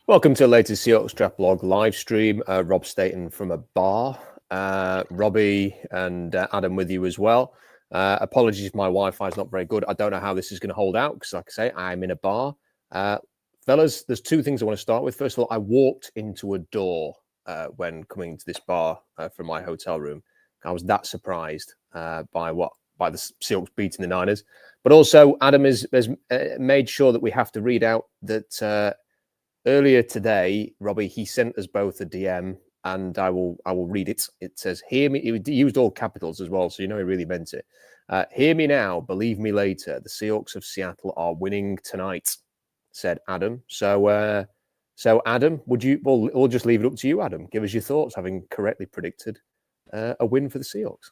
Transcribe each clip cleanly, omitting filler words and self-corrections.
Welcome to the latest Seahawks Draft Blog live stream. Rob Staten from a bar. Robbie and Adam with you as well. Apologies if my Wi-Fi is not very good. I don't know how this is going to hold out because, like I say, I'm in a bar. Fellas, there's two things I want to start with. First of all, I walked into a door when coming to this bar from my hotel room. I was that surprised by the Seahawks beating the Niners. But also, Adam has made sure that we have to read out that earlier today, Robbie, he sent us both a DM, and I will read it. It says, "Hear me." He used all capitals as well, so you know he really meant it. "Hear me now, believe me later. The Seahawks of Seattle are winning tonight," said Adam. So Adam, we'll just leave it up to you, Adam. Give us your thoughts, having correctly predicted a win for the Seahawks.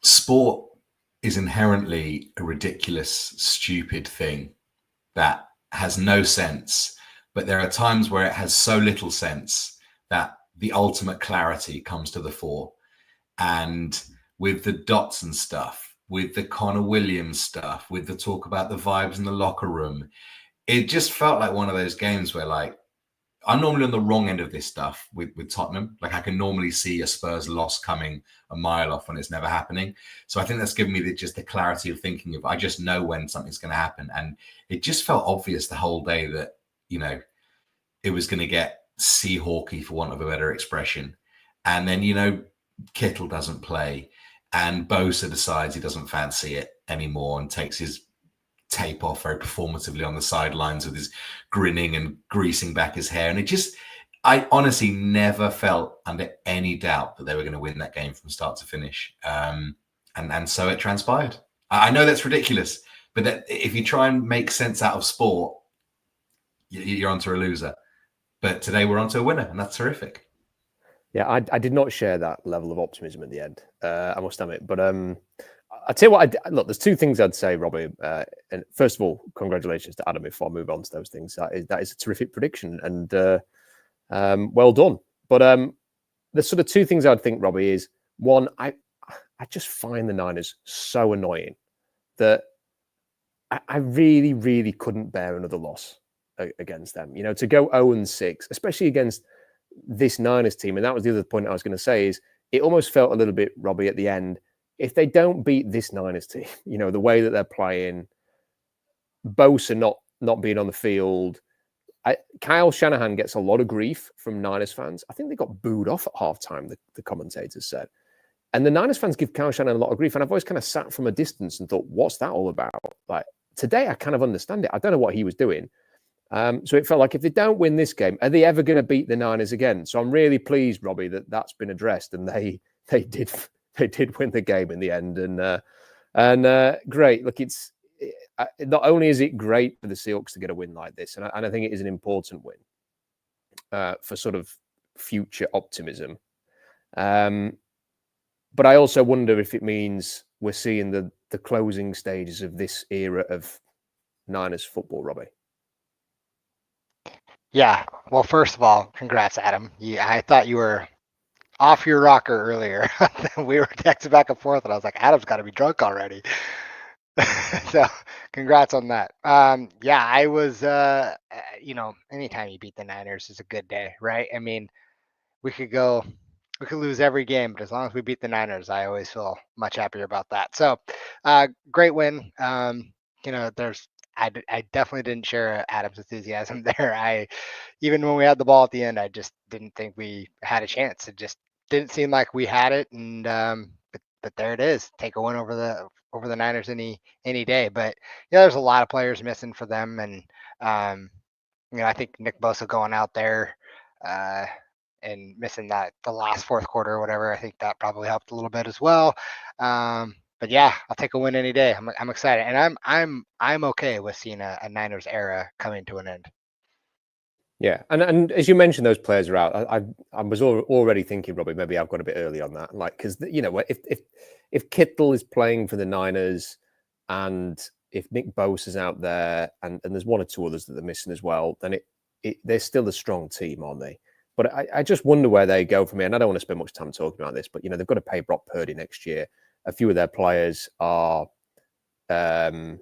Sport is inherently a ridiculous, stupid thing that has no sense. But there are times where it has so little sense that the ultimate clarity comes to the fore. And with the Dotson stuff, with the Connor Williams stuff, with the talk about the vibes in the locker room, it just felt like one of those games where, like, I'm normally on the wrong end of this stuff with Tottenham. Like, I can normally see a Spurs loss coming a mile off when it's never happening. So I think that's given me just the clarity of thinking of, I just know when something's going to happen. And it just felt obvious the whole day that, you know, it was going to get Seahawky, for want of a better expression. And then, you know, Kittle doesn't play, and Bosa decides he doesn't fancy it anymore and takes his tape off very performatively on the sidelines with his grinning and greasing back his hair. And I honestly never felt under any doubt that they were going to win that game from start to finish. And so it transpired. I know that's ridiculous, but that if you try and make sense out of sport, you're onto a loser. But today we're onto a winner, and that's terrific. Yeah, I did not share that level of optimism at the end, I must admit. But I'll tell you what, look, there's two things I'd say, Robbie. And first of all, congratulations to Adam before I move on to those things. That is a terrific prediction, and well done. But there's sort of two things I'd think, Robbie, is one, I just find the Niners so annoying that I really, really couldn't bear another loss against them. You know, to go 0-6, especially against this Niners team. And that was the other point I was going to say, is it almost felt a little bit, Robbie, at the end, if they don't beat this Niners team, you know, the way that they're playing, Bosa not being on the field, Kyle Shanahan gets a lot of grief from Niners fans. I think they got booed off at halftime, the commentators said. And the Niners fans give Kyle Shanahan a lot of grief. And I've always kind of sat from a distance and thought, what's that all about? Like, today, I kind of understand it. I don't know what he was doing. So it felt like, if they don't win this game, are they ever going to beat the Niners again? So I'm really pleased, Robbie, that that's been addressed, and they did win the game in the end. And great. Look, it's not only is it great for the Seahawks to get a win like this, and I think it is an important win for sort of future optimism. But I also wonder if it means we're seeing the closing stages of this era of Niners football, Robbie. Yeah. Well, first of all, congrats, Adam. I thought you were off your rocker earlier. We were texting back and forth, and I was like, Adam's got to be drunk already. So congrats on that. Yeah, I was, anytime you beat the Niners is a good day, right? I mean, we could lose every game, but as long as we beat the Niners, I always feel much happier about that. So great win. I definitely didn't share Adam's enthusiasm there. Even when we had the ball at the end, I just didn't think we had a chance. It just didn't seem like we had it, and but there it is. Take a win over the Niners any day. But yeah, there's a lot of players missing for them, and I think Nick Bosa going out there and missing the last fourth quarter or whatever, I think that probably helped a little bit as well. But yeah, I'll take a win any day. I'm excited, and I'm okay with seeing a Niners era coming to an end. Yeah, and as you mentioned, those players are out. I was already thinking, Robbie, maybe I've got a bit early on that, like, because if Kittle is playing for the Niners, and if Nick Bosa's out there, and there's one or two others that they're missing as well, then they're still a strong team, aren't they? But I just wonder where they go from here. And I don't want to spend much time talking about this, but they've got to pay Brock Purdy next year. A few of their players are they're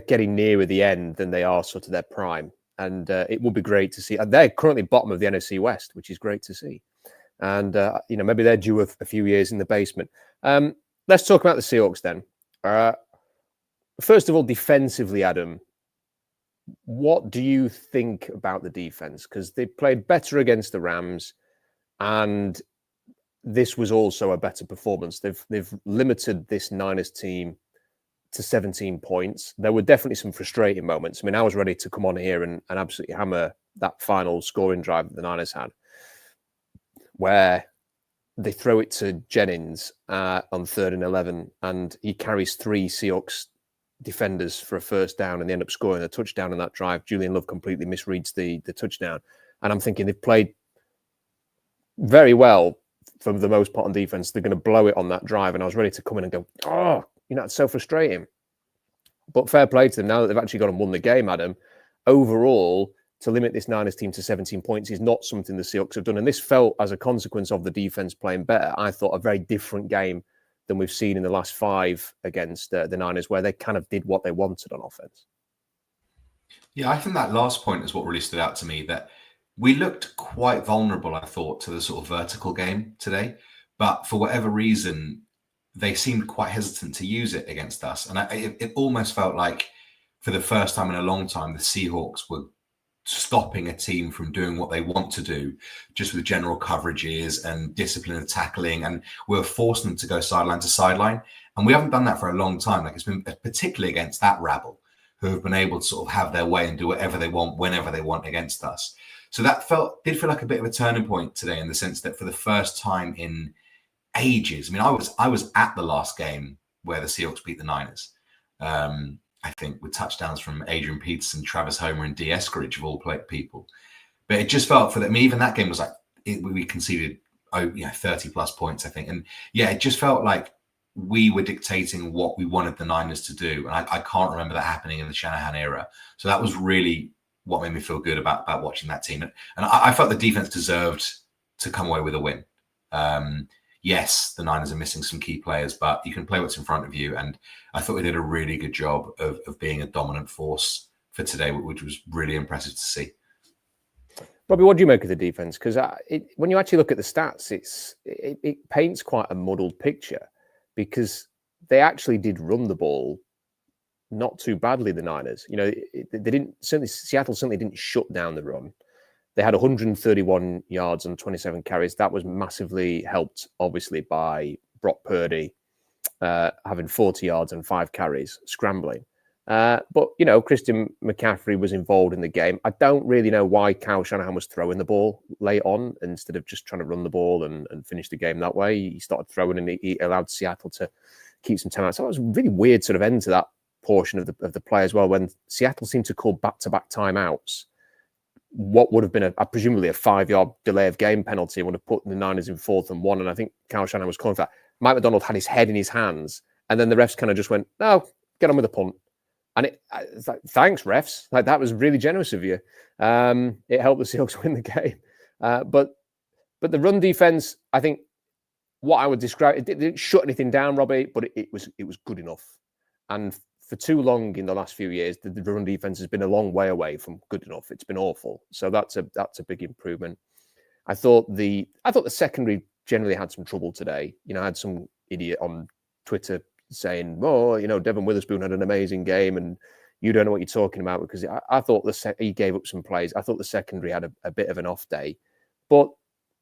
getting nearer the end than they are sort of their prime. And it would be great to see. They're currently bottom of the NFC West, which is great to see. And maybe they're due a few years in the basement. Let's talk about the Seahawks then. First of all, defensively, Adam, what do you think about the defense? Because they played better against the Rams, and this was also a better performance. They've limited this Niners team to 17 points. There were definitely some frustrating moments. I mean, I was ready to come on here and absolutely hammer that final scoring drive that the Niners had, where they throw it to Jennings on 3rd and 11, and he carries 3 Seahawks defenders for a first down, and they end up scoring a touchdown on that drive. Julian Love completely misreads the touchdown. And I'm thinking they've played very well for the most part on defense. They're going to blow it on that drive. And I was ready to come in and go, oh, it's so frustrating. But fair play to them now that they've actually gone and won the game, Adam. Overall, to limit this Niners team to 17 points is not something the Seahawks have done. And this felt as a consequence of the defense playing better. I thought a very different game than we've seen in the last 5 against the Niners, where they kind of did what they wanted on offense. Yeah, I think that last point is what really stood out to me, that we looked quite vulnerable, I thought, to the sort of vertical game today. But for whatever reason, they seemed quite hesitant to use it against us. And it almost felt like for the first time in a long time, the Seahawks were stopping a team from doing what they want to do, just with general coverages and discipline and tackling. And we're forcing them to go sideline to sideline. And we haven't done that for a long time. Like, it's been particularly against that rabble, who have been able to sort of have their way and do whatever they want, whenever they want against us. So that did feel like a bit of a turning point today, in the sense that for the first time in ages, I mean, I was at the last game where the Seahawks beat the Niners. I think with touchdowns from Adrian Peterson, Travis Homer, and D. Eskridge, of all people. But it just felt for them. I mean, even that game was like, we conceded 30 plus points, I think. And yeah, it just felt like we were dictating what we wanted the Niners to do. And I can't remember that happening in the Shanahan era. So that was really what made me feel good about watching that team. And I felt the defense deserved to come away with a win. Yes, the Niners are missing some key players, but you can play what's in front of you. And I thought we did a really good job of being a dominant force for today, which was really impressive to see. Robbie, what do you make of the defense? Because when you actually look at the stats, it paints quite a muddled picture, because they actually did run the ball not too badly, the Niners. Seattle certainly didn't shut down the run. They had 131 yards on 27 carries. That was massively helped, obviously, by Brock Purdy having 40 yards and 5 carries, scrambling. But, Christian McCaffrey was involved in the game. I don't really know why Kyle Shanahan was throwing the ball late on instead of just trying to run the ball and finish the game that way. He started throwing, and he allowed Seattle to keep some time out. So it was a really weird sort of end to that portion of the play as well, when Seattle seemed to call back-to-back timeouts. What would have been presumably a 5-yard delay of game penalty would have put the Niners in 4th and 1. And I think Kyle Shanahan was calling for that. Mike McDonald had his head in his hands, and then the refs kind of just went, "No, get on with the punt." And it's like, thanks, refs. Like, that was really generous of you. It helped the Seahawks win the game. But the run defense, I think, what I would describe, it didn't shut anything down, Robbie, but it was good enough. And for too long in the last few years, the run defense has been a long way away from good enough. It's been awful. So that's a big improvement. I thought the secondary generally had some trouble today. I had some idiot on Twitter saying, "Oh, Devin Witherspoon had an amazing game, and you don't know what you're talking about," because I thought he gave up some plays. I thought the secondary had a bit of an off day, but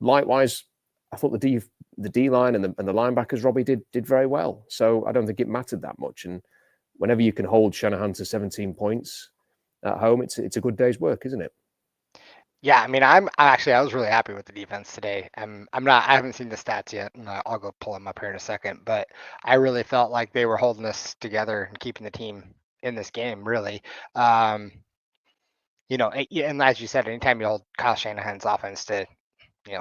likewise, I thought the D line and the linebackers, Robbie, did very well. So I don't think it mattered that much. And whenever you can hold Shanahan to 17 points at home, it's a good day's work, isn't it? Yeah, I mean, I was really happy with the defense today. I haven't seen the stats yet, and I'll go pull them up here in a second, but I really felt like they were holding us together and keeping the team in this game, really. And as you said, anytime you hold Kyle Shanahan's offense to,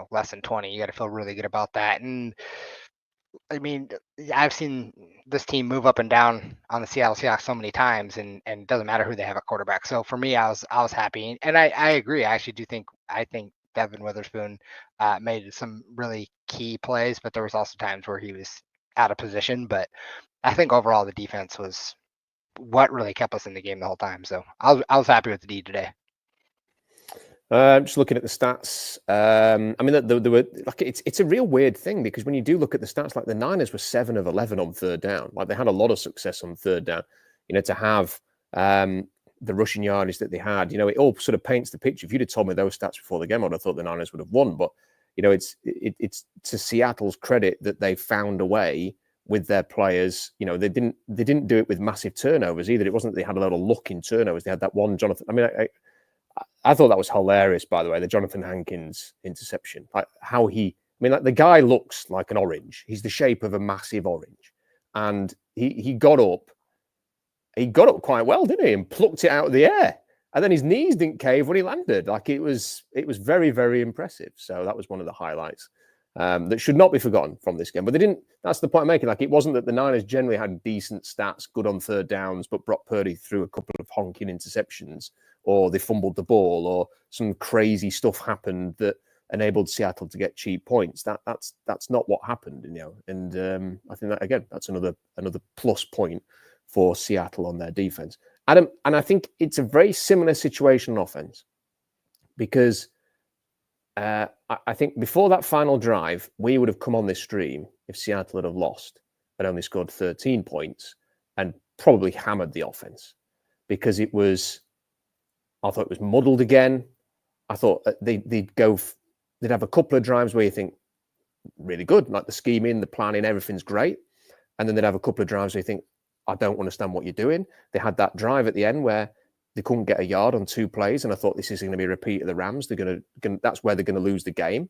less than 20, you got to feel really good about that. And I mean, I've seen this team move up and down on the Seattle Seahawks so many times, and it doesn't matter who they have at quarterback. So for me, I was happy, and I agree. I actually think Devin Witherspoon made some really key plays, but there was also times where he was out of position. But I think overall the defense was what really kept us in the game the whole time. So I was happy with the D today. Just looking at the stats. I mean, there were like it's a real weird thing because when you do look at the stats, like the Niners were 7 of 11 on third down. Like they had a lot of success on third down. You know, to have the rushing yardage that they had, you know, it all sort of paints the picture. If you'd have told me those stats before the game, I'd have thought the Niners would have won. But you know, it's to Seattle's credit that they found a way with their players. You know, they didn't do it with massive turnovers either. It wasn't that they had a lot of luck in turnovers. They had that one Jonathan. I mean, I thought that was hilarious, by the way, the Jonathan Hankins interception. Like how I mean, like the guy looks like an orange. He's the shape of a massive orange. And he got up quite well, didn't he? And plucked it out of the air. And then his knees didn't cave when he landed. Like it was very, very impressive. So that was one of the highlights that should not be forgotten from this game. But they didn't, that's the point I'm making. Like it wasn't that the Niners generally had decent stats, good on third downs, but Brock Purdy threw a couple of honking interceptions, or they fumbled the ball, or some crazy stuff happened that enabled Seattle to get cheap points. That's not what happened, you know. And I think that again, that's another plus point for Seattle on their defense. Adam, and I think it's a very similar situation on offense because I think before that final drive, we would have come on this stream if Seattle had have lost and only scored 13 points and probably hammered the offense because I thought it was muddled again. I thought they'd have a couple of drives where you think really good, like the scheming, the planning, everything's great. And then they'd have a couple of drives where you think, I don't understand what you're doing. They had that drive at the end where they couldn't get a yard on 2 plays. And I thought this is going to be a repeat of the Rams. That's where they're going to lose the game.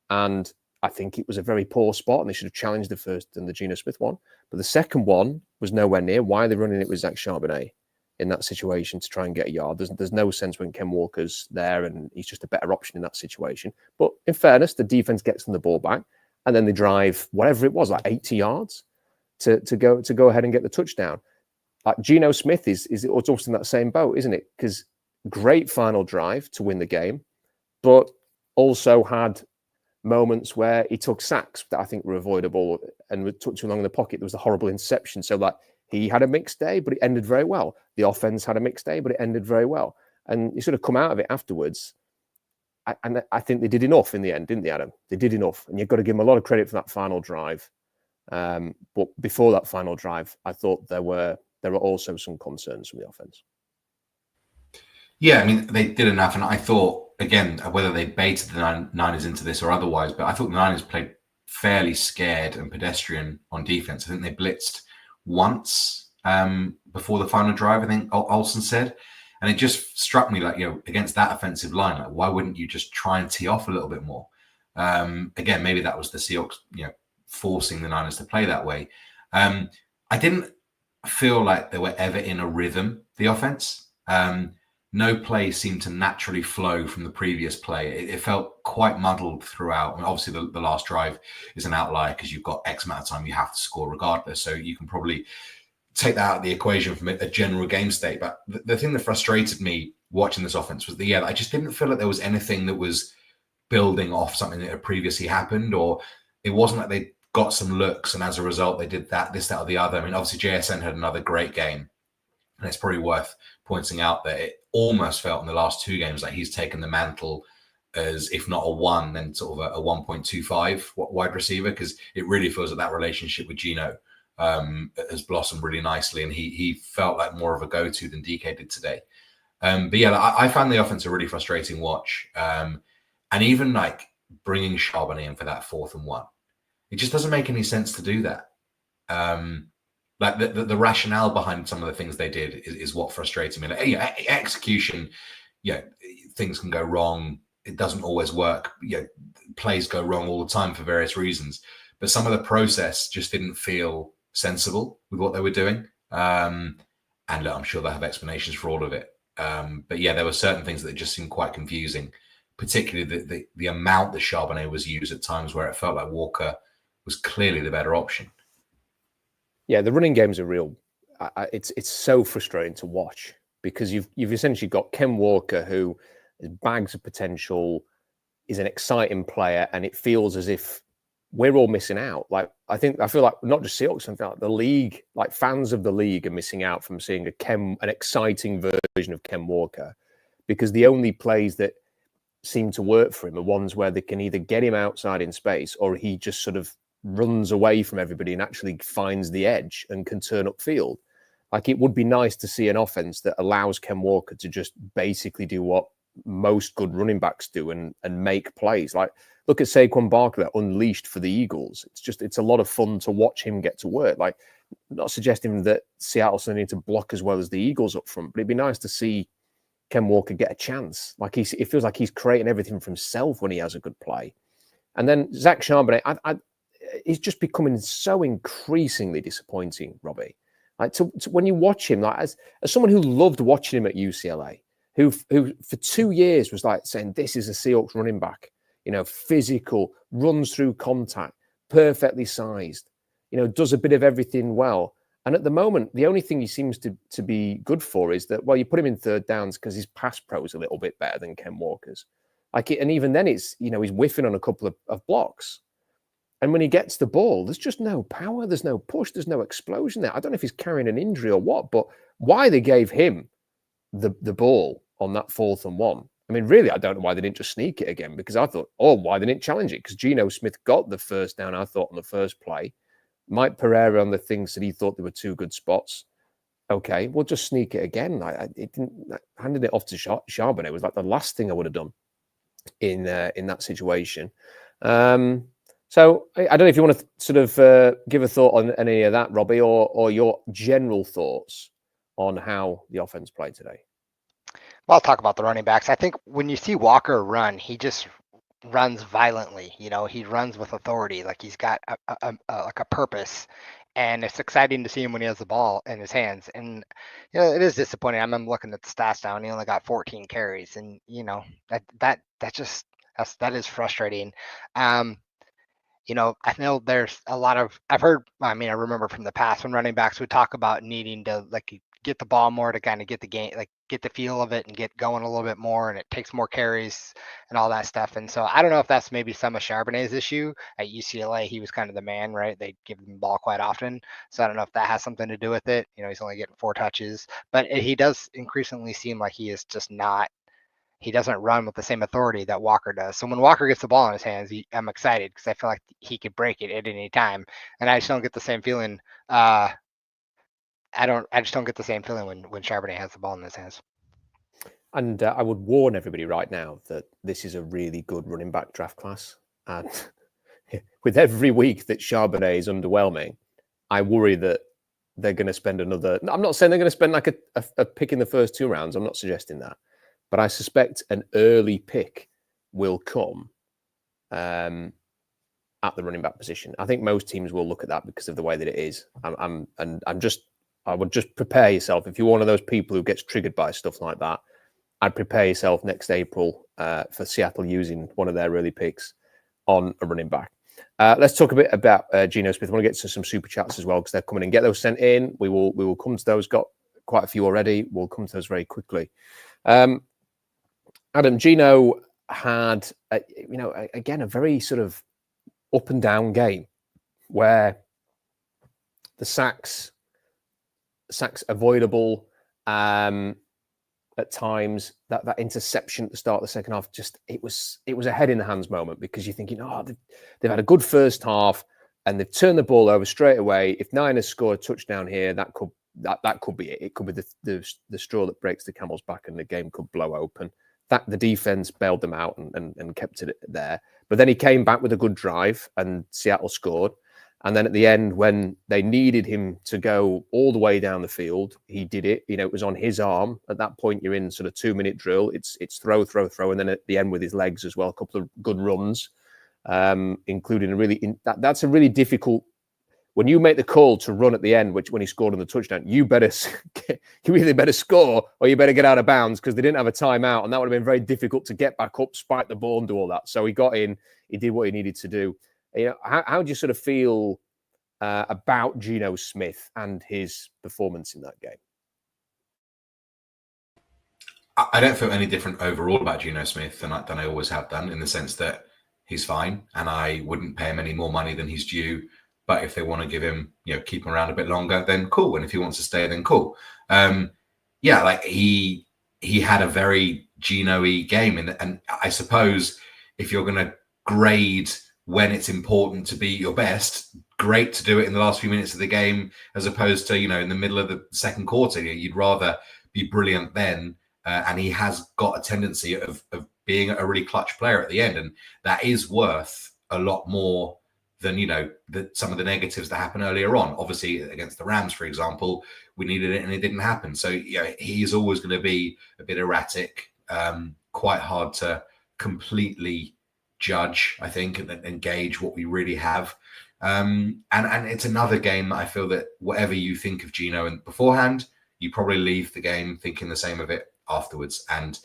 And I think it was a very poor spot and they should have challenged the first and the Geno Smith one. But the second one was nowhere near. Why are they running it with Zach Charbonnet in that situation to try and get a yard? There's no sense when Ken Walker's there and he's just a better option in that situation. But in fairness, the defense gets them the ball back and then they drive whatever it was, like 80 yards to go ahead and get the touchdown. Like Geno Smith is also in that same boat, isn't it? Because great final drive to win the game, but also had moments where he took sacks that I think were avoidable and took too long in the pocket. There was a horrible interception. So like he had a mixed day, but it ended very well. The offense had a mixed day, but it ended very well. And you sort of come out of it afterwards. And I think they did enough in the end, didn't they, Adam? They did enough. And you've got to give them a lot of credit for that final drive. But before that final drive, I thought there were also some concerns from the offense. Yeah, I mean, they did enough. And I thought, again, whether they baited the Niners into this or otherwise, but I thought the Niners played fairly scared and pedestrian on defense. I think they blitzed once before the final drive, I think Olsen said. And it just struck me like, you know, against that offensive line, like, why wouldn't you just try and tee off a little bit more? Again, maybe that was the Seahawks, you know, forcing the Niners to play that way. I didn't feel like they were ever in a rhythm, the offense. No play seemed to naturally flow from the previous play. It felt quite muddled throughout. I mean, obviously, the last drive is an outlier because you've got X amount of time you have to score regardless. So you can probably take that out of the equation from a general game state. But the thing that frustrated me watching this offense was that, I just didn't feel like there was anything that was building off something that had previously happened, or it wasn't like they got some looks and as a result they did this, that, or the other. I mean, obviously JSN had another great game, and it's probably worth pointing out that it almost felt in the last 2 games like he's taken the mantle as, if not a 1, then sort of a 1.25 wide receiver, because it really feels that that relationship with Geno has blossomed really nicely, and he felt like more of a go-to than DK did today. But yeah, I found the offense a really frustrating watch, and even like bringing Charbonnet in for that 4th and 1. It just doesn't make any sense to do that. Like the rationale behind some of the things they did is what frustrates me. Like, execution, things can go wrong. It doesn't always work. Plays go wrong all the time for various reasons. But some of the process just didn't feel sensible with what they were doing. And look, I'm sure they have explanations for all of it. But yeah, there were certain things that just seemed quite confusing, particularly the amount that Charbonnet was used at times where it felt like Walker was clearly the better option. Yeah, the running games are real. It's so frustrating to watch because you've essentially got Ken Walker, who has bags of potential, is an exciting player, and it feels as if we're all missing out. Like I feel like not just Seahawks, I feel like the league, like fans of the league, are missing out from seeing an exciting version of Ken Walker, because the only plays that seem to work for him are ones where they can either get him outside in space, or he just sort of runs away from everybody and actually finds the edge and can turn upfield. Like, it would be nice to see an offense that allows Ken Walker to just basically do what most good running backs do and make plays. Like, look at Saquon Barkley unleashed for the Eagles. It's a lot of fun to watch him get to work. Like, not suggesting that Seattle's going to need to block as well as the Eagles up front, but it'd be nice to see Ken Walker get a chance. Like, it feels like he's creating everything for himself when he has a good play. And then Zach Charbonnet, he's just becoming so increasingly disappointing, Robbie. Like, when you watch him, like as someone who loved watching him at UCLA, who for 2 years was like saying, this is a Seahawks running back, physical, runs through contact, perfectly sized, does a bit of everything well. And at the moment, the only thing he seems to be good for is that, well, you put him in third downs because his pass pro is a little bit better than Ken Walker's. And even then, it's, he's whiffing on a couple of blocks. And when he gets the ball, there's just no power, there's no push, there's no explosion there. I don't know if he's carrying an injury or what, but why they gave him the ball on that 4th and 1. I mean, really, I don't know why they didn't just sneak it again, because I thought, why they didn't challenge it? Because Geno Smith got the first down, I thought, on the first play. Mike Pereira on the things that he thought they were 2 good spots. Okay, we'll just sneak it again. Handing it off to Charbonnet was like the last thing I would have done in that situation. So I don't know if you want to sort of give a thought on any of that, Robbie, or your general thoughts on how the offense played today. Well, I'll talk about the running backs. I think when you see Walker run, he just runs violently. He runs with authority, like he's got a purpose, and it's exciting to see him when he has the ball in his hands. And it is disappointing. I'm looking at the stats now, and he only got 14 carries, and that is frustrating. I know there's a lot of, I remember from the past when running backs would talk about needing to get the ball more to kind of get the game, get the feel of it and get going a little bit more, and it takes more carries and all that stuff. And so I don't know if that's maybe some of Charbonnet's issue. At UCLA, he was kind of the man, right? They give him the ball quite often. So I don't know if that has something to do with it. He's only getting 4 touches, but he does increasingly seem like he is just not, he doesn't run with the same authority that Walker does. So when Walker gets the ball in his hands, I'm excited because I feel like he could break it at any time. And I just don't get the same feeling. I just don't get the same feeling when Charbonnet has the ball in his hands. And I would warn everybody right now that this is a really good running back draft class. And with every week that Charbonnet is underwhelming, I worry that they're going to spend another. I'm not saying they're going to spend like a pick in the first 2 rounds. I'm not suggesting that. But I suspect an early pick will come at the running back position. I think most teams will look at that because of the way that it is. I would just prepare yourself. If you're one of those people who gets triggered by stuff like that, I'd prepare yourself next April for Seattle using one of their early picks on a running back. Let's talk a bit about Geno Smith. I want to get to some super chats as well because they're coming in. Get those sent in. We will come to those. Got quite a few already. We'll come to those very quickly. Adam, Geno had, again, a very sort of up and down game where the sacks avoidable at times. That interception at the start of the second half, just it was a head in the hands moment because you're thinking, they've had a good first half and they've turned the ball over straight away. If Niners score a touchdown here, that could be it. It could be the straw that breaks the camel's back and the game could blow open. That the defense bailed them out and kept it there. But then he came back with a good drive and Seattle scored. And then at the end, when they needed him to go all the way down the field, he did it. It was on his arm. At that point, you're in sort of 2-minute drill. It's throw. And then at the end with his legs as well, a couple of good runs, including that's a really difficult. When you make the call to run at the end, which when he scored on the touchdown, you either better score or you better get out of bounds because they didn't have a timeout. And that would have been very difficult to get back up, spike the ball and do all that. So he got in, he did what he needed to do. How do you sort of feel about Geno Smith and his performance in that game? I don't feel any different overall about Geno Smith than I always have done, in the sense that he's fine and I wouldn't pay him any more money than he's due. But if they want to give him, keep him around a bit longer, then cool. And if he wants to stay, then cool. He had a very Gino-y game. And I suppose if you're going to grade when it's important to be your best, great to do it in the last few minutes of the game as opposed to, in the middle of the second quarter. You'd rather be brilliant then. And he has got a tendency of being a really clutch player at the end. And that is worth a lot more than, some of the negatives that happen earlier on. Obviously, against the Rams, for example, we needed it and it didn't happen. So, he is always going to be a bit erratic, quite hard to completely judge, I think, and gauge what we really have. And it's another game that I feel that whatever you think of Gino and beforehand, you probably leave the game thinking the same of it afterwards. And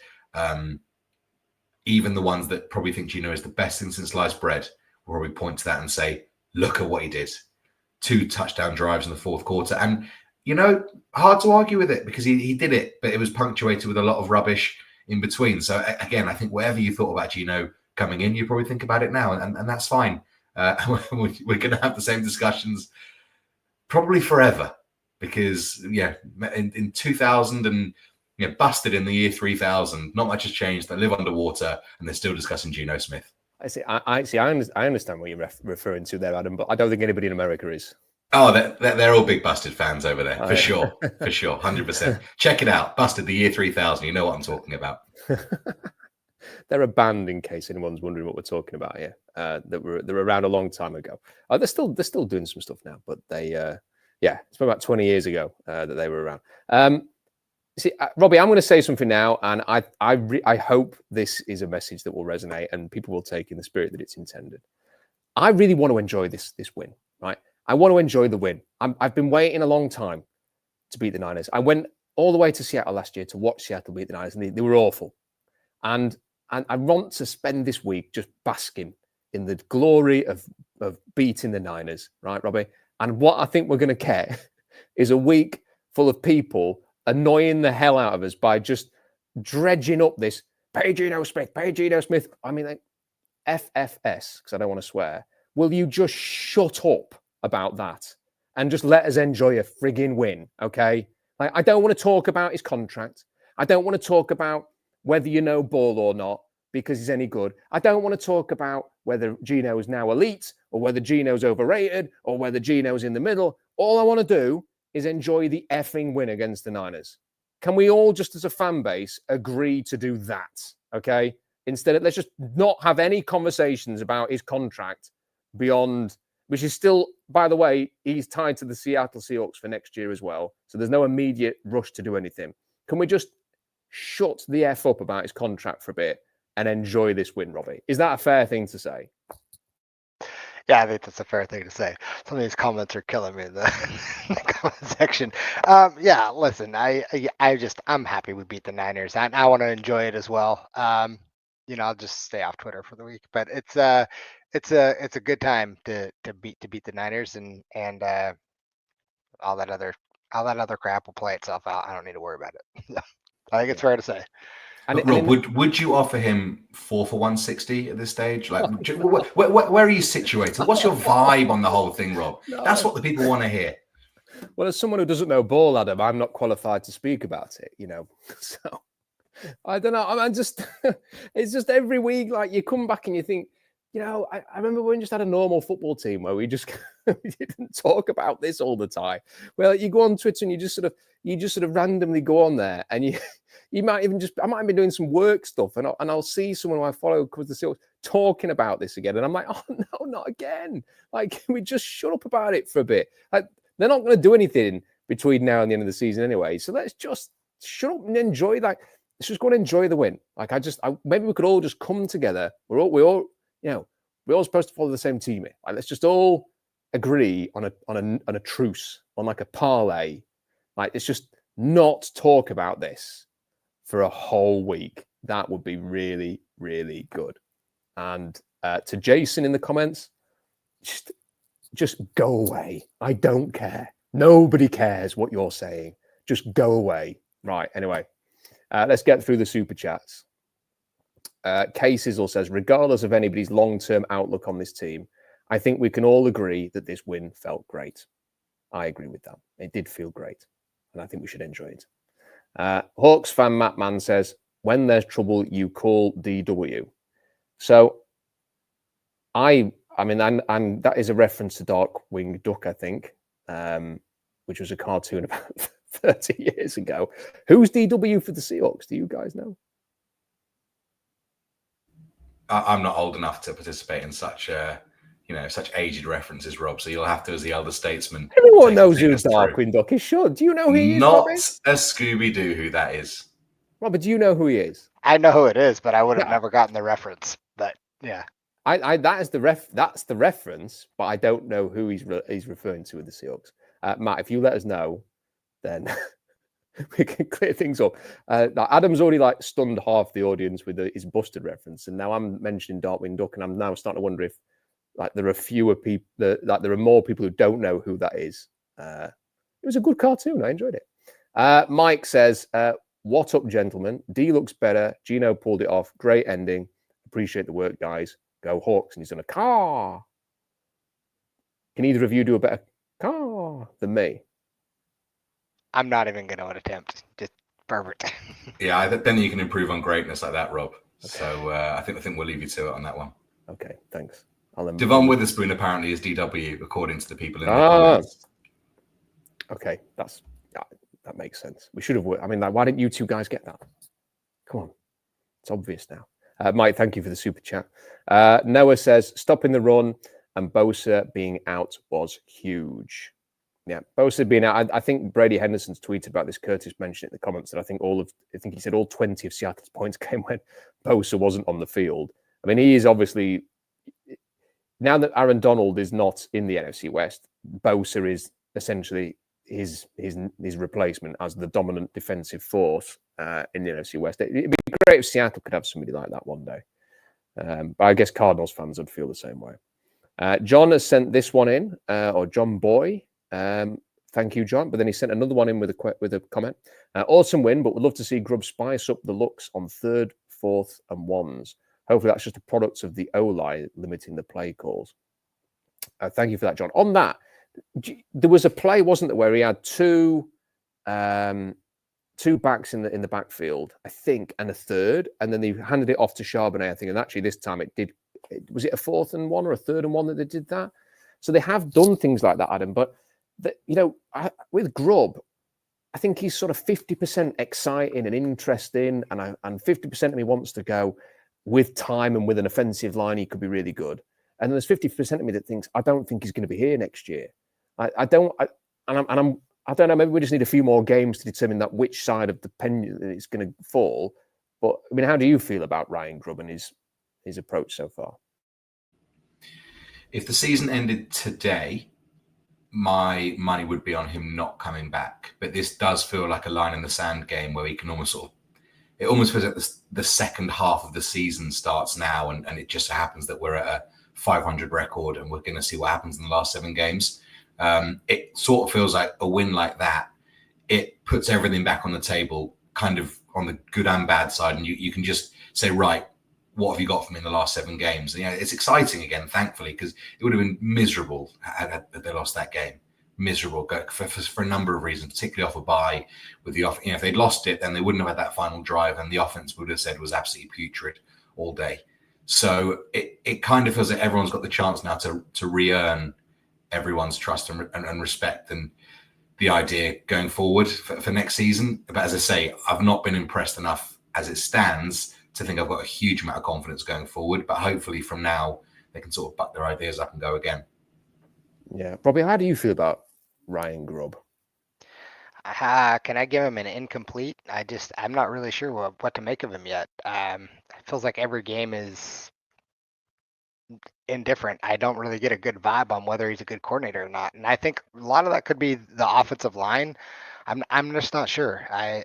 even the ones that probably think Gino is the best thing since sliced bread will probably point to that and say, look at what he did. 2 touchdown drives in the fourth quarter. And, hard to argue with it because he did it, but it was punctuated with a lot of rubbish in between. So again, I think whatever you thought about Gino coming in, you probably think about it now, and that's fine. We're going to have the same discussions probably forever because, in 2000 and busted in the year 3000, not much has changed. They live underwater and they're still discussing Geno Smith. I see. I understand what you're referring to there, Adam, but I don't think anybody in America is. Oh, they're all big Busted fans over there, for sure, 100%. Check it out, Busted, the year 3000. You know what I'm talking about. They're a band, in case anyone's wondering what we're talking about here. They're around a long time ago. They're still doing some stuff now, but they it's been about 20 years ago that they were around. See, Robbie, I'm going to say something now, and I hope this is a message that will resonate and people will take in the spirit that it's intended. I really want to enjoy this win, right? I want to enjoy the win. I've been waiting a long time to beat the Niners. I went all the way to Seattle last year to watch Seattle beat the Niners, and they were awful. And I want to spend this week just basking in the glory of beating the Niners, right, Robbie? And what I think we're going to get is a week full of people annoying the hell out of us by just dredging up this, pay Geno Smith. I mean, like, FFS, because I don't want to swear. Will you just shut up about that and just let us enjoy a frigging win, okay? Like, I don't want to talk about his contract. I don't want to talk about whether you know ball or not because he's any good. I don't want to talk about whether Geno is now elite or whether Geno's overrated or whether Geno's in the middle. All I want to do is enjoy the effing win against the Niners. Can we all just as a fan base agree to do that, okay? Instead, let's just not have any conversations about his contract beyond, which is still, by the way, he's tied to the Seattle Seahawks for next year as well. So there's no immediate rush to do anything. Can we just shut the F up about his contract for a bit and enjoy this win, Robbie? Is that a fair thing to say? Yeah, I think that's a fair thing to say. Some of these comments are killing me in the, in the comment section. Yeah, listen, I'm happy we beat the Niners. I want to enjoy it as well. I'll just stay off Twitter for the week, but it's a good time to beat the Niners and all that other crap will play itself out. I don't need to worry about it. I think it's fair to say. And Rob, would you offer him 4 for 160 at this stage? Like, where are you situated? What's your vibe on the whole thing, Rob? No. That's what the people want to hear. Well, as someone who doesn't know ball, Adam, I'm not qualified to speak about it, So I don't know. I'm just, it's just every week, like you come back and you think, I remember when we just had a normal football team where we didn't talk about this all the time. Well, you go on Twitter and you just sort of randomly go on there and you might even I might have been doing some work stuff and I'll see someone who I follow because the Seahawks talking about this again. And I'm like, oh no, not again. Like, can we just shut up about it for a bit? Like, they're not going to do anything between now and the end of the season anyway. So let's just shut up and enjoy that. Let's just go and enjoy the win. Like, maybe we could all just come together. We're all supposed to follow the same team. Like, let's just all agree on a truce, on like a parlay. Like, let's just not talk about this for a whole week. That would be really, really good. And to Jason in the comments, just go away. I don't care. Nobody cares what you're saying. Just go away. Right. Anyway, let's get through the super chats. Kay Sizzle says, regardless of anybody's long-term outlook on this team, I think we can all agree that this win felt great. I agree with that. It did feel great. And I think we should enjoy it. Hawks fan Matt Mann says, When there's trouble, you call DW. So I mean, and that is a reference to Darkwing Duck, I think, which was a cartoon about 30 years ago. Who's DW for the Seahawks? Do you guys know? I'm not old enough to participate in such such aged references, Rob. So you'll have to, as the elder statesman. Everyone knows who Darkwing Duck is. Sure. Do you know who he is? Not Robbie? a Scooby-Doo who that is. Robert, do you know who he is? I know who it is, but I would have never gotten the reference. But yeah, that's the reference, but I don't know who he's referring to with the Seahawks. Matt, if you let us know, then we can clear things up. Adam's already stunned half the audience with his busted reference, and now I'm mentioning Darkwing Duck, and I'm now starting to wonder if there are fewer people, there are more people who don't know who that is. It was a good cartoon. I enjoyed it. Mike says, "What up, gentlemen? D looks better. Gino pulled it off. Great ending. Appreciate the work, guys. Go Hawks!" And he's done a car. Can either of you do a better car than me? I'm not even going to attempt. Just perfect. Yeah, then you can improve on greatness like that, Rob. Okay. So I think we'll leave you to it on that one. Okay, thanks. Devon Witherspoon apparently is DW, according to the people in the comments. Okay, that makes sense. We should have. I mean, why didn't you two guys get that? Come on, it's obvious now. Mike, thank you for the super chat. Noah says, "Stopping the run and Bosa being out was huge." Yeah, Bosa being out. I think Brady Henderson's tweeted about this. Curtis mentioned it in the comments that I think he said all 20 of Seattle's points came when Bosa wasn't on the field. I mean, he is obviously, now that Aaron Donald is not in the NFC West, Bosa is essentially his replacement as the dominant defensive force in the NFC West. It'd be great if Seattle could have somebody like that one day. But I guess Cardinals fans would feel the same way. John has sent this one in, or John Boy. Thank you, John. But then he sent another one in with a comment. Awesome win, but would love to see Grubb spice up the looks on 3rd, 4th, and 1s. Hopefully that's just a product of the O-line limiting the play calls. Thank you for that, John. On that, there was a play, wasn't there, where he had two backs in the backfield, I think, and a third, and then he handed it off to Charbonnet, I think, and actually this time was it a 4th and 1 or a 3rd and 1 that they did that? So they have done things like that, Adam, but with Grubb, I think he's sort of 50% exciting and interesting, and 50% of me wants to go with time and with an offensive line, he could be really good. And there's 50% of me that thinks I don't think he's going to be here next year. I don't know. Maybe we just need a few more games to determine which side of the pendulum it's going to fall. But I mean, how do you feel about Ryan Grubb and his approach so far? If the season ended today, my money would be on him not coming back. But this does feel like a line in the sand game where he can almost it almost feels like the second half of the season starts now, and it just so happens that we're at a 500 record and we're going to see what happens in the last 7 games. It sort of feels like a win like that. It puts everything back on the table, kind of on the good and bad side, and you can just say, right, what have you got from me in the last 7 games? And, it's exciting again, thankfully, because it would have been miserable had they lost that game. Miserable for a number of reasons, particularly off a bye with the off. If they'd lost it, then they wouldn't have had that final drive, and the offense would have said was absolutely putrid all day. So it kind of feels like everyone's got the chance now to re-earn everyone's trust and respect, and the idea going forward for next season. But as I say, I've not been impressed enough as it stands to think I've got a huge amount of confidence going forward. But hopefully from now they can sort of buck their ideas up and go again. Yeah, Robbie, how do you feel about Ryan Grubb? Can I give him an incomplete? I'm not really sure what to make of him yet. It feels like every game is indifferent. I don't really get a good vibe on whether he's a good coordinator or not. And I think a lot of that could be the offensive line. I'm just not sure. I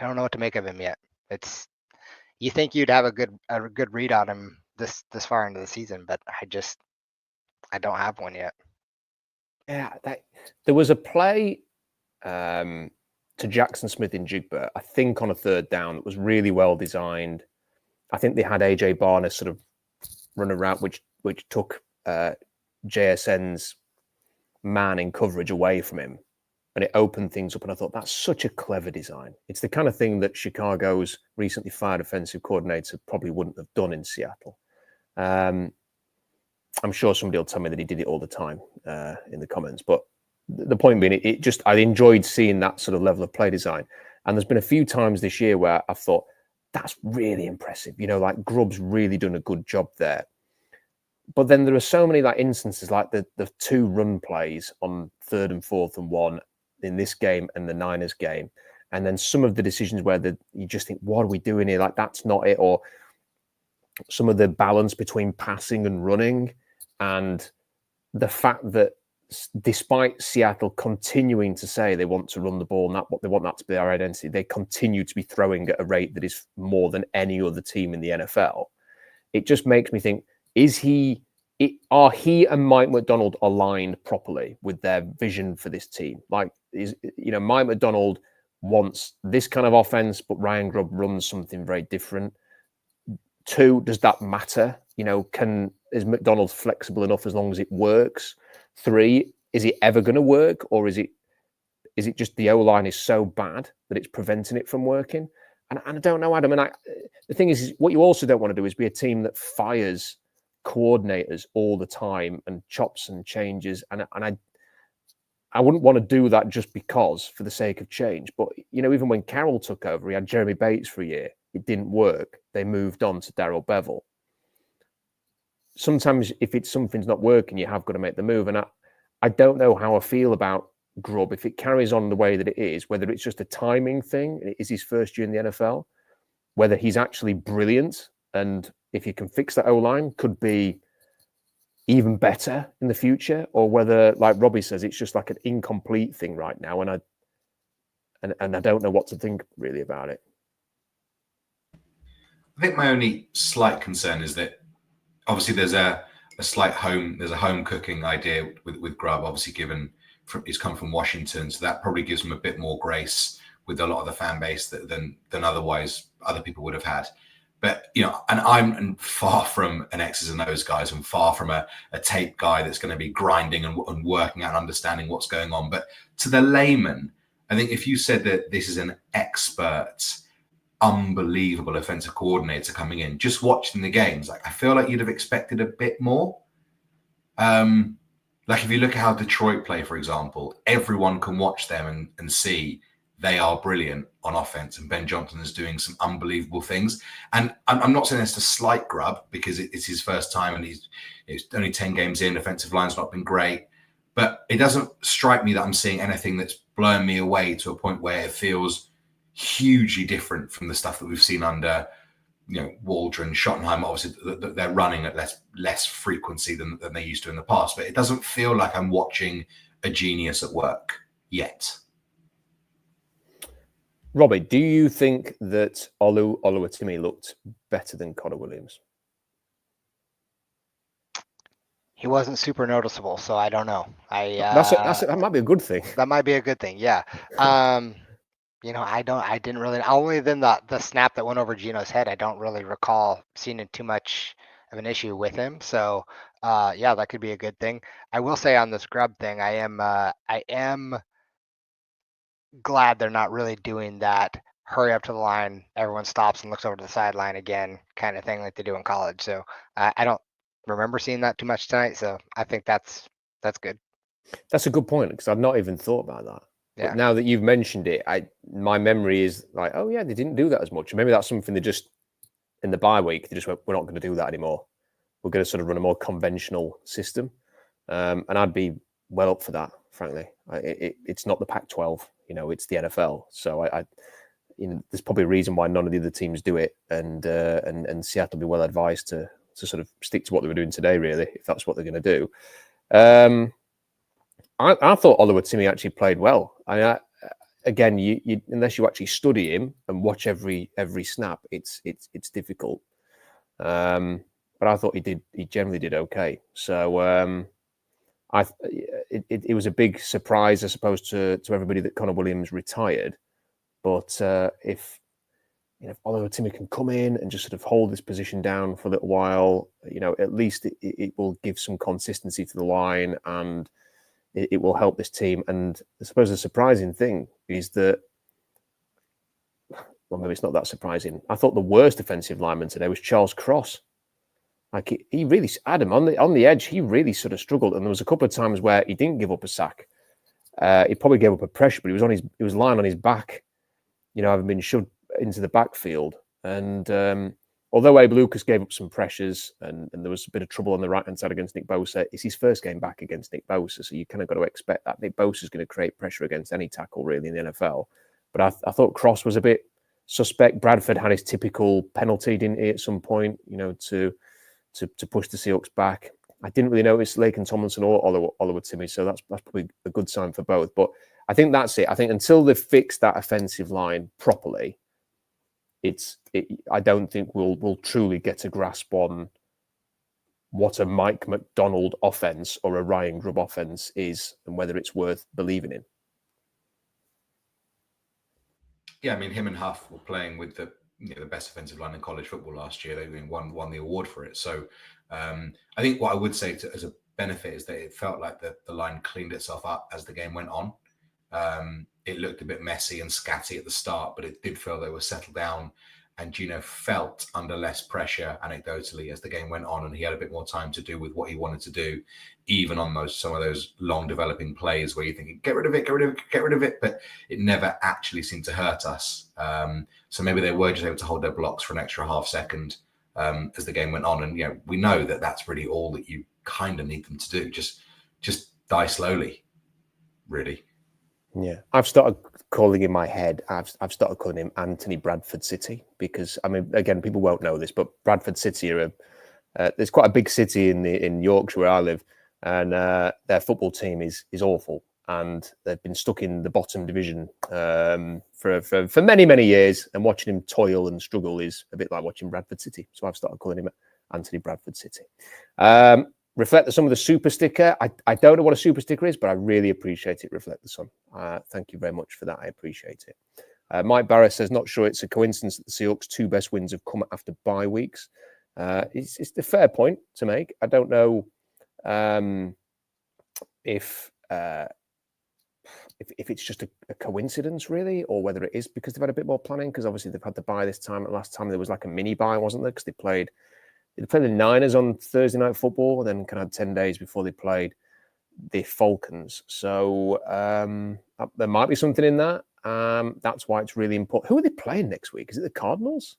don't know what to make of him yet. You think you'd have a good read on him this far into the season, but I don't have one yet. Yeah, there was a play to Jackson Smith in Jigba, I think on a 3rd down, that was really well designed. I think they had AJ Barnes sort of run around, which took JSN's man in coverage away from him. and it opened things up. And I thought, that's such a clever design. It's the kind of thing that Chicago's recently fired offensive coordinator probably wouldn't have done in Seattle. I'm sure somebody will tell me that he did it all the time in the comments. But the point being, I enjoyed seeing that sort of level of play design. And there's been a few times this year where I've thought, that's really impressive. Like Grubb's really done a good job there. But then there are so many like instances, like the 2 run plays on 3rd and 4th and 1 in this game and the Niners game. And then some of the decisions where you just think, what are we doing here? Like, that's not it. Or some of the balance between passing and running, and the fact that despite Seattle continuing to say they want to run the ball and they want that to be their identity, they continue to be throwing at a rate that is more than any other team in the NFL. It just makes me think, are he and Mike McDonald aligned properly with their vision for this team? Like, Mike McDonald wants this kind of offense, but Ryan Grubb runs something very different. 2, does that matter? Is McDonald flexible enough as long as it works? 3, is it ever going to work, or is it just the O-line is so bad that it's preventing it from working? And I don't know, Adam. And the thing is, what you also don't want to do is be a team that fires coordinators all the time and chops and changes. And I wouldn't want to do that just because, for the sake of change. But even when Carroll took over, he had Jeremy Bates for a year. It didn't work. They moved on to Darrell Bevel. Sometimes if something's not working, you have got to make the move. And I don't know how I feel about Grubb if it carries on the way that it is, whether it's just a timing thing, it is his first year in the NFL, whether he's actually brilliant, and if you can fix that O-line, could be even better in the future, or whether, like Robbie says, it's just like an incomplete thing right now, and I don't know what to think really about it. I think my only slight concern is that obviously there's a home cooking idea with Grubb, obviously given he's come from Washington, so that probably gives him a bit more grace with a lot of the fan base than otherwise other people would have had. But, and I'm far from an X's and O's guys. I'm far from a tape guy that's going to be grinding and working out and understanding what's going on. But to the layman, I think if you said that this is an expert, unbelievable offensive coordinator coming in, just watching the games, like I feel like you'd have expected a bit more. Like if you look at how Detroit play, for example, everyone can watch them and see they are brilliant on offense, and Ben Johnson is doing some unbelievable things. And I'm not saying this to slight Grubb, because it's his first time and he's only 10 games in. Offensive line's not been great, but it doesn't strike me that I'm seeing anything that's blowing me away to a point where it feels hugely different from the stuff that we've seen under, Waldron, Schottenheimer. Obviously, they're running at less frequency than they used to in the past, but it doesn't feel like I'm watching a genius at work yet. Robbie, do you think that Oluwatimi looked better than Connor Williams? He wasn't super noticeable, so I don't know. That might be a good thing. That might be a good thing, yeah. I didn't really, only than the snap that went over Gino's head, I don't really recall seeing too much of an issue with him. So, yeah, that could be a good thing. I will say on this Grubb thing, I am glad they're not really doing that hurry up to the line, everyone stops and looks over to the sideline again kind of thing like they do in college. So I don't remember seeing that too much tonight. So I think that's good. That's a good point, because I've not even thought about that. Yeah. But now that you've mentioned it, my memory is like, oh yeah, they didn't do that as much. Maybe that's something they just, in the bye week, they just went, we're not going to do that anymore. We're going to sort of run a more conventional system. And I'd be well up for that, frankly. It's not the Pac-12, it's the NFL. So there's probably a reason why none of the other teams do it, and Seattle will be well advised to sort of stick to what they were doing today, really, if that's what they're going to do. I thought Oluwatimi actually played well. Again, you unless you actually study him and watch every snap, it's difficult. But I thought he generally did okay. So it was a big surprise, I suppose, to everybody that Connor Williams retired. But if Oluwatimi can come in and just sort of hold this position down for a little while, at least it will give some consistency to the line, and it will help this team. And I suppose the surprising thing is that, well, maybe it's not that surprising. I thought the worst defensive lineman today was Charles Cross. Like he really, Adam on the edge, he really sort of struggled. And there was a couple of times where he didn't give up a sack. He probably gave up a pressure, but he was lying on his back, having been shoved into the backfield. And although Abe Lucas gave up some pressures and there was a bit of trouble on the right-hand side against Nick Bosa, it's his first game back against Nick Bosa, so you kind of got to expect that. Nick Bosa is going to create pressure against any tackle, really, in the NFL. But I thought Cross was a bit suspect. Bradford had his typical penalty, didn't he, at some point, to push the Seahawks back. I didn't really notice Laken Tomlinson or Oliver Timmy, so that's probably a good sign for both. But I think that's it. I think until they fix that offensive line properly, I don't think we'll truly get a grasp on what a Mike McDonald offense or a Ryan Grubb offense is and whether it's worth believing in. Yeah, I mean, him and Huff were playing with the best offensive line in college football last year. They won the award for it. So I think what I would say as a benefit is that it felt like the line cleaned itself up as the game went on. It looked a bit messy and scatty at the start, but it did feel they were settled down. And Gino felt under less pressure, anecdotally, as the game went on, and he had a bit more time to do with what he wanted to do, even on some of those long developing plays where you're thinking, get rid of it, but it never actually seemed to hurt us. So maybe they were just able to hold their blocks for an extra half second as the game went on. And we know that that's really all that you kind of need them to do. Just die slowly, really. Yeah, I've started calling in my head, I've started calling him Anthony Bradford City, because, I mean, again, people won't know this, but Bradford City are there's quite a big city in Yorkshire where I live, and their football team is awful, and they've been stuck in the bottom division for many, many years, and watching him toil and struggle is a bit like watching Bradford City. So I've started calling him Anthony Bradford City. Reflect the Sun with a super sticker. I don't know what a super sticker is, but I really appreciate it. Reflect the Sun. Thank you very much for that. I appreciate it. Mike Barrett says, not sure it's a coincidence that the Seahawks' 2 best wins have come after bye weeks. It's a fair point to make. I don't know if it's just a coincidence, really, or whether it is because they've had a bit more planning, because obviously they've had the bye this time. And last time there was like a mini bye, wasn't there? Because they played the Niners on Thursday Night Football, and then kind of had 10 days before they played the Falcons. So there might be something in that. That's why it's really important. Who are they playing next week? Is it the Cardinals?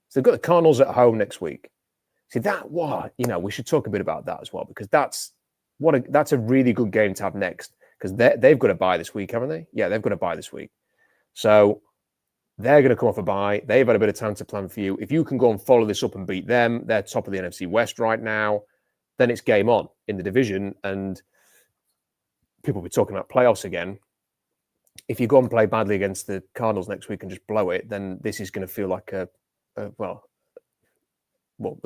So they've got the Cardinals at home next week. See, we should talk a bit about that as well, because that's a really good game to have next, because they've got a bye this week, haven't they? Yeah, they've got a bye this week. So they're going to come off a bye. They've had a bit of time to plan for you. If you can go and follow this up and beat them, they're top of the NFC West right now, then it's game on in the division, and people will be talking about playoffs again. If you go and play badly against the Cardinals next week and just blow it, then this is going to feel like we'll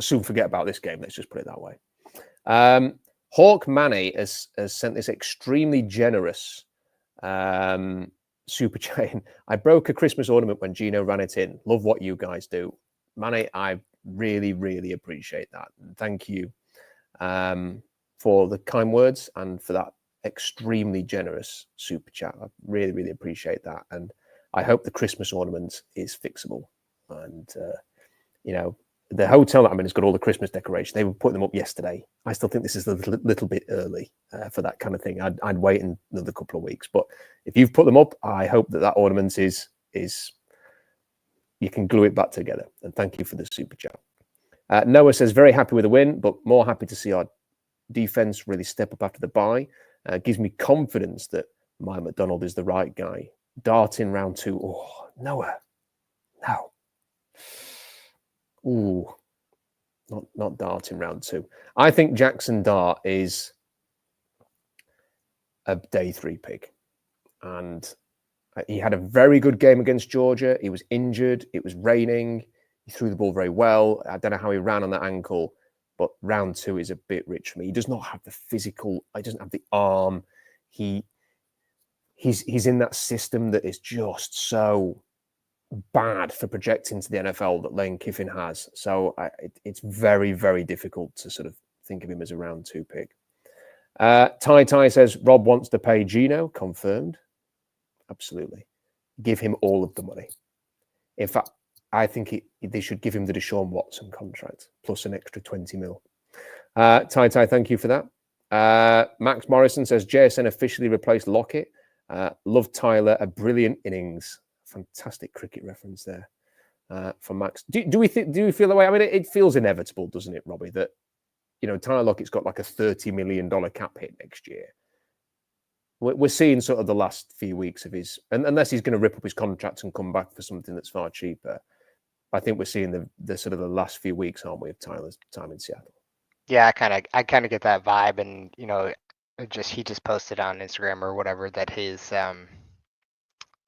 soon forget about this game. Let's just put it that way. Hawk Manny has sent this extremely generous super chain. I broke a Christmas ornament when Gino ran it in. Love what you guys do. Manny, I really, really appreciate that. Thank you for the kind words and for that extremely generous super chat. I really, really appreciate that. And I hope the Christmas ornament is fixable. And, the hotel that I'm in has got all the Christmas decorations. They were putting them up yesterday. I still think this is a little bit early for that kind of thing. I'd wait another couple of weeks. But if you've put them up, I hope that ornament is you can glue it back together. And thank you for the super chat. Noah says, very happy with the win, but more happy to see our defense really step up after the bye. Gives me confidence that Mike McDonald is the right guy. Dart in round 2. Oh, Noah. No. Ooh, not Dart in round 2. I think Jackson Dart is a day 3 pick. And he had a very good game against Georgia. He was injured. It was raining. He threw the ball very well. I don't know how he ran on that ankle, but round 2 is a bit rich for me. He does not have the physical. He doesn't have the arm. He's in that system that is just so bad for projecting to the NFL that Lane Kiffin has. So it's very, very difficult to sort of think of him as a round 2 pick. Ty says Rob wants to pay Gino. Confirmed. Absolutely. Give him all of the money. In fact, I think they should give him the Deshaun Watson contract plus an extra 20 mil. Ty, thank you for that. Max Morrison says JSN officially replaced Lockett. Love Tyler, a brilliant innings. Fantastic cricket reference there from Max. Do we feel the way? I mean, it feels inevitable, doesn't it, Robbie? That Tyler Lockett's got like a $30 million cap hit next year. We're seeing sort of the last few weeks of his, and unless he's going to rip up his contract and come back for something that's far cheaper, I think we're seeing the sort of the last few weeks, aren't we, of Tyler's time in Seattle? Yeah, I kind of get that vibe, and he just posted on Instagram or whatever that his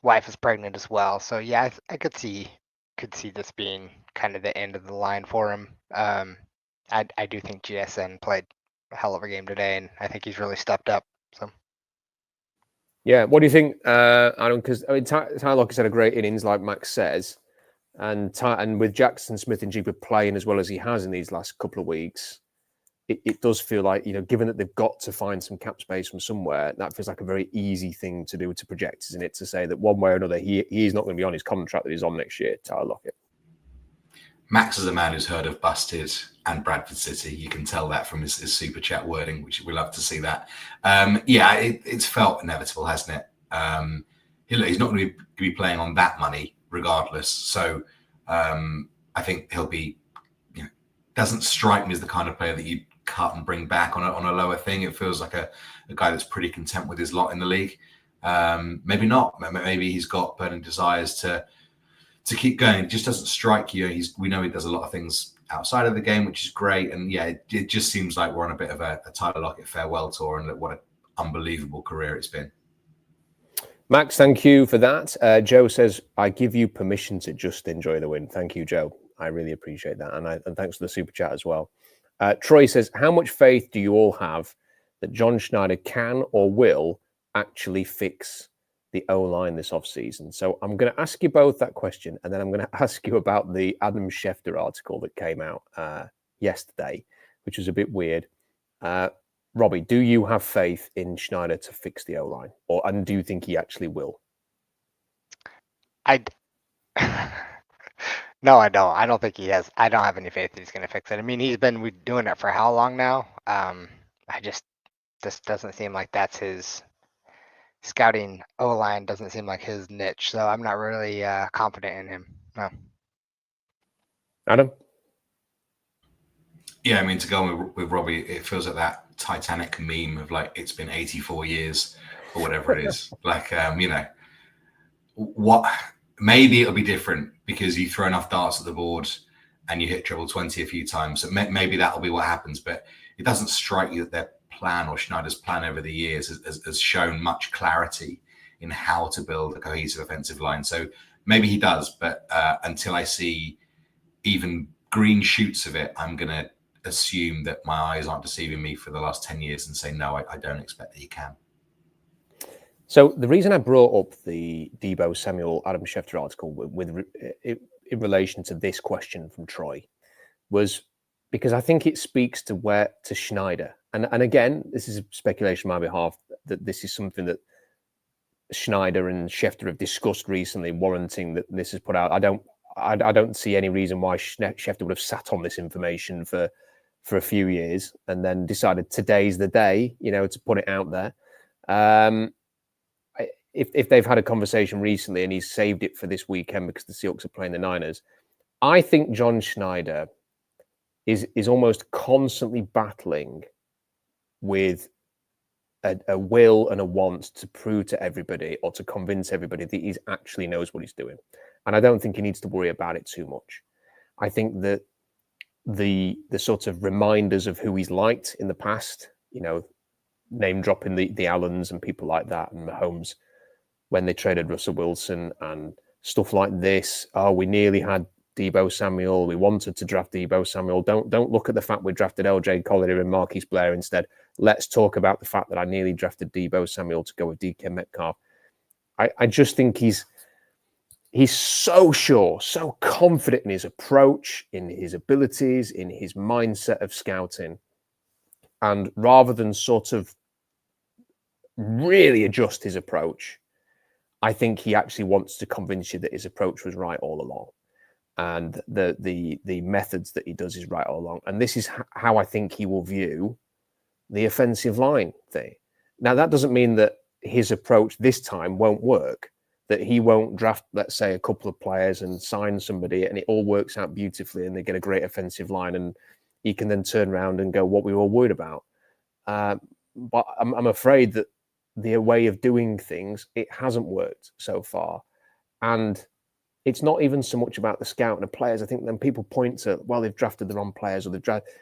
wife is pregnant as well. So yeah, I could see this being kind of the end of the line for him. I do think GSN played a hell of a game today, and I think he's really stepped up. So. Yeah, what do you think, Aaron? Because I mean, Tyler Lockett's had a great innings, like Max says, and with Jackson Smith and Jigba playing as well as he has in these last couple of weeks, it does feel like, given that they've got to find some cap space from somewhere, that feels like a very easy thing to do to project, isn't it? To say that one way or another, he's not going to be on his contract that he's on next year, Tyler Lockett. Max is a man who's heard of Busted and Bradford City. You can tell that from his super chat wording, which we love to see that. It's felt inevitable, hasn't it? He's not going to be playing on that money regardless. So I think he'll be, doesn't strike me as the kind of player that you cut and bring back on a lower thing. It feels like a guy that's pretty content with his lot in the league. Maybe not. Maybe he's got burning desires to keep going. It just doesn't strike you. We know he does a lot of things outside of the game, which is great. And yeah, it just seems like we're on a bit of a Tyler Lockett farewell tour, and what an unbelievable career it's been. Max, thank you for that. Joe says, I give you permission to just enjoy the win. Thank you, Joe. I really appreciate that. And thanks for the super chat as well. Troy says, how much faith do you all have that John Schneider can or will actually fix the O-line this offseason? So I'm going to ask you both that question, and then I'm going to ask you about the Adam Schefter article that came out yesterday, which was a bit weird. Robbie, do you have faith in Schneider to fix the O-line, and do you think he actually will? No, I don't. I don't think he has. I don't have any faith that he's going to fix it. I mean, he's been doing it for how long now? This doesn't seem like that's his scouting. O-line doesn't seem like his niche, so I'm not really confident in him. No. Adam? Yeah, I mean, to go with Robbie, it feels like that Titanic meme of like, it's been 84 years or whatever it is. Like, maybe it'll be different because you throw enough darts at the board and you hit triple 20 a few times. So maybe that'll be what happens, but it doesn't strike you that their plan or Schneider's plan over the years has shown much clarity in how to build a cohesive offensive line. So maybe he does, but until I see even green shoots of it, I'm going to assume that my eyes aren't deceiving me for the last 10 years and say, no, I don't expect that he can. So the reason I brought up the Debo Samuel, Adam Schefter article in relation to this question from Troy was because I think it speaks to Schneider. And again, this is speculation on my behalf, that this is something that Schneider and Schefter have discussed recently, warranting that this is put out. I don't see any reason why Schefter would have sat on this information for a few years and then decided today's the day, to put it out there. If they've had a conversation recently and he's saved it for this weekend because the Seahawks are playing the Niners, I think John Schneider is almost constantly battling with a will and a want to prove to everybody or to convince everybody that he actually knows what he's doing. And I don't think he needs to worry about it too much. I think that the sort of reminders of who he's liked in the past, name dropping the Allens and people like that and Mahomes when they traded Russell Wilson and stuff like this. Oh, we nearly had Debo Samuel. We wanted to draft Debo Samuel. Don't look at the fact we drafted LJ Collier and Marquise Blair instead. Let's talk about the fact that I nearly drafted Debo Samuel to go with DK Metcalf. I just think he's so sure, so confident in his approach, in his abilities, in his mindset of scouting. And rather than sort of really adjust his approach, I think he actually wants to convince you that his approach was right all along, and the methods that he does is right all along. And this is how I think he will view the offensive line thing. Now, that doesn't mean that his approach this time won't work, that he won't draft, let's say, a couple of players and sign somebody and it all works out beautifully and they get a great offensive line and he can then turn around and go, what we were all worried about. But I'm afraid that the way of doing things, it hasn't worked so far. And it's not even so much about the scouting of players. I think then people point to, well, they've drafted the wrong players, or they've drafted,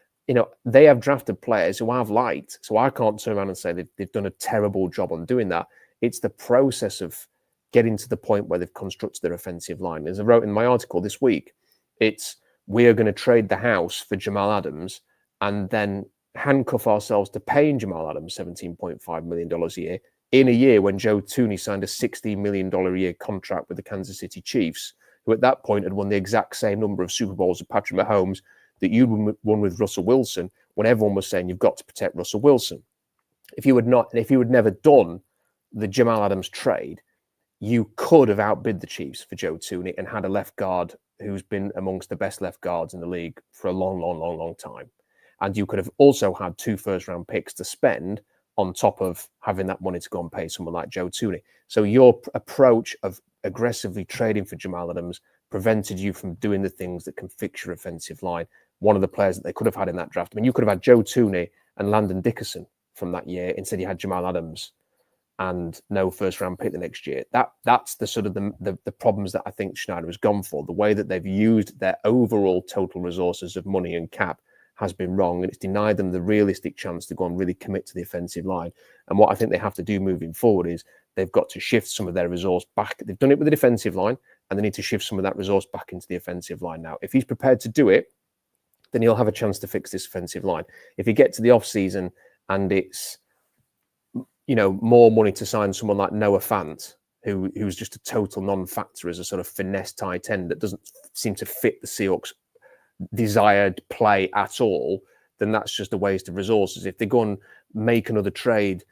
they have drafted players who I've liked. So I can't turn around and say they've done a terrible job on doing that. It's the process of getting to the point where they've constructed their offensive line. As I wrote in my article this week, it's, we are going to trade the house for Jamal Adams and then handcuff ourselves to paying Jamal Adams $17.5 million a year in a year when Joe Tooney signed a $16 million a year contract with the Kansas City Chiefs, who at that point had won the exact same number of Super Bowls as Patrick Mahomes that you won with Russell Wilson, when everyone was saying you've got to protect Russell Wilson. If you had never done the Jamal Adams trade, you could have outbid the Chiefs for Joe Tooney and had a left guard who's been amongst the best left guards in the league for a long time. And you could have also had 2 first-round picks to spend on top of having that money to go and pay someone like Joe Tooney. So your approach of aggressively trading for Jamal Adams prevented you from doing the things that can fix your offensive line. One of the players that they could have had in that draft, I mean, you could have had Joe Tooney and Landon Dickerson from that year. Instead, you had Jamal Adams and no first-round pick the next year. That's the sort of the problems that I think Schneider has gone for. The way that they've used their overall total resources of money and cap has been wrong, and it's denied them the realistic chance to go and really commit to the offensive line. And what I think they have to do moving forward is they've got to shift some of their resource back. They've done it with the defensive line, and they need to shift some of that resource back into the offensive line now. If he's prepared to do it, then he'll have a chance to fix this offensive line. If you get to the offseason and it's, more money to sign someone like Noah Fant, who's just a total non-factor as a sort of finesse tight end that doesn't seem to fit the Seahawks' desired play at all, then that's just a waste of resources. If they go and make another trade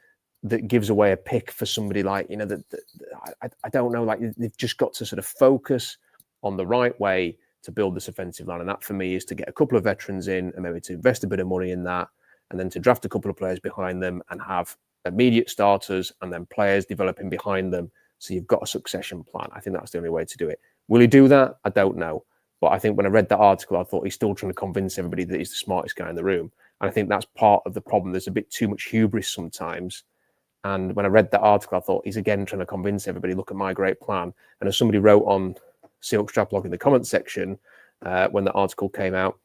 that gives away a pick for somebody like, I don't know, like they've just got to sort of focus on the right way to build this offensive line. And that for me is to get a couple of veterans in and maybe to invest a bit of money in that, and then to draft a couple of players behind them and have immediate starters and then players developing behind them. So you've got a succession plan. I think that's the only way to do it. Will he do that? I don't know. But I think when I read that article, I thought he's still trying to convince everybody that he's the smartest guy in the room. And I think that's part of the problem. There's a bit too much hubris sometimes. And when I read that article, I thought he's again trying to convince everybody, look at my great plan. And as somebody wrote on Seahawks Draft Blog in the comments section when the article came out,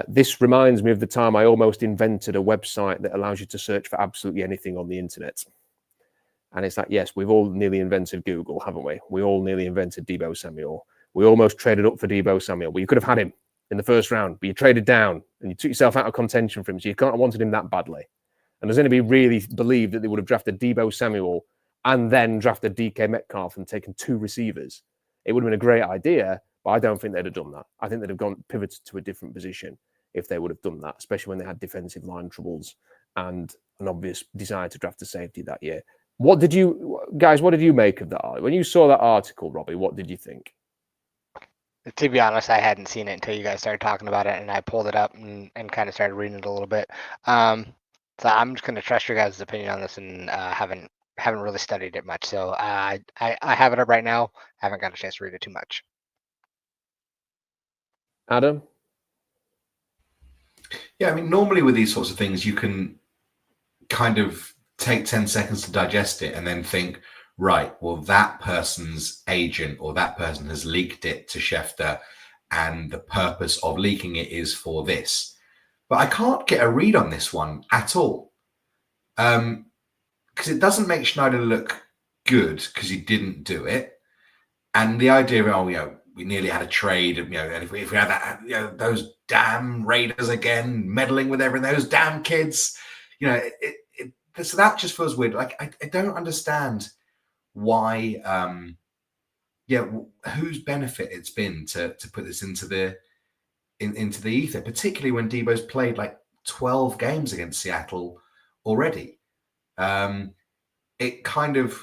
this reminds me of the time I almost invented a website that allows you to search for absolutely anything on the internet. And it's like, yes, we've all nearly invented Google, haven't we? We all nearly invented Debo Samuel. We almost traded up for Debo Samuel. Well, you could have had him in the first round, but you traded down and you took yourself out of contention for him. So you can't have wanted him that badly. And does anybody really believe that they would have drafted Debo Samuel and then drafted DK Metcalf and taken 2 receivers? It would have been a great idea, but I don't think they'd have done that. I think they'd have gone pivoted to a different position if they would have done that, especially when they had defensive line troubles and an obvious desire to draft a safety that year. What did you make of that? When you saw that article, Robbie, what did you think? To be honest, I hadn't seen it until you guys started talking about it, and I pulled it up and kind of started reading it a little bit. So I'm just going to trust your guys' opinion on this, and haven't really studied it much. So I have it up right now. Haven't got a chance to read it too much. Adam? Yeah, I mean, normally with these sorts of things, you can kind of take 10 seconds to digest it and then think, right, well, that person's agent or that person has leaked it to Schefter and the purpose of leaking it is for this. But I can't get a read on this one at all. Because it doesn't make Schneider look good because he didn't do it. And the idea of, we nearly had a trade, and if we had that, those damn Raiders again, meddling with everything, those damn kids, so that just feels weird. Like, I don't understand why, whose benefit it's been to put this into the ether, particularly when Debo's played like 12 games against Seattle already. It kind of,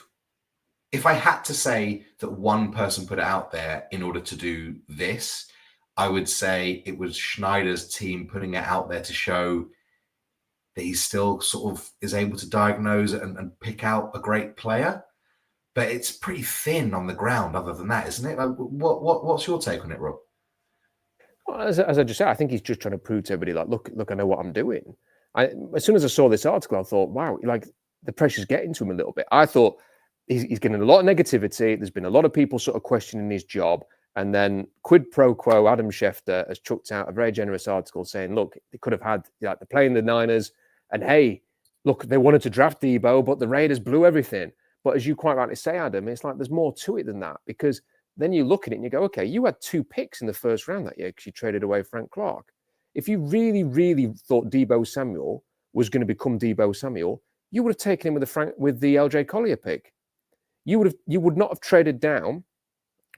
if I had to say that one person put it out there in order to do this, I would say it was Schneider's team putting it out there to show that he still sort of is able to diagnose and pick out a great player. But it's pretty thin on the ground other than that, isn't it? Like, what's your take on it, Rob? Well, as I just said, I think he's just trying to prove to everybody, like, look, I know what I'm doing. As soon as I saw this article, I thought, wow, like the pressure's getting to him a little bit. I thought he's getting a lot of negativity. There's been a lot of people sort of questioning his job. And then quid pro quo, Adam Schefter has chucked out a very generous article saying, look, they could have had, like, they're playing the Niners, and hey, look, they wanted to draft Debo, but the Raiders blew everything. But as you quite rightly say, Adam, it's like there's more to it than that, because then you look at it and you go, okay, you had 2 picks in the first round that year because you traded away Frank Clark. If you really, really thought Debo Samuel was going to become Debo Samuel, you would have taken him with the LJ Collier pick. You would not have traded down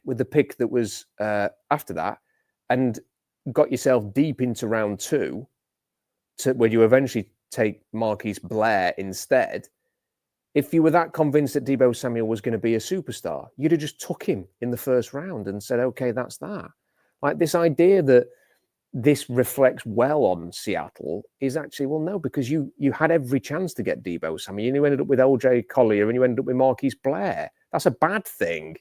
with the pick that was after that and got yourself deep into round 2 to where you eventually take Marquise Blair instead. If you were that convinced that Debo Samuel was going to be a superstar, you'd have just took him in the first round and said, okay, that's that. Like, this idea that this reflects well on Seattle is actually, well, no, because you had every chance to get Debo Samuel, and you ended up with LJ Collier and you ended up with Marquise Blair. That's a bad thing.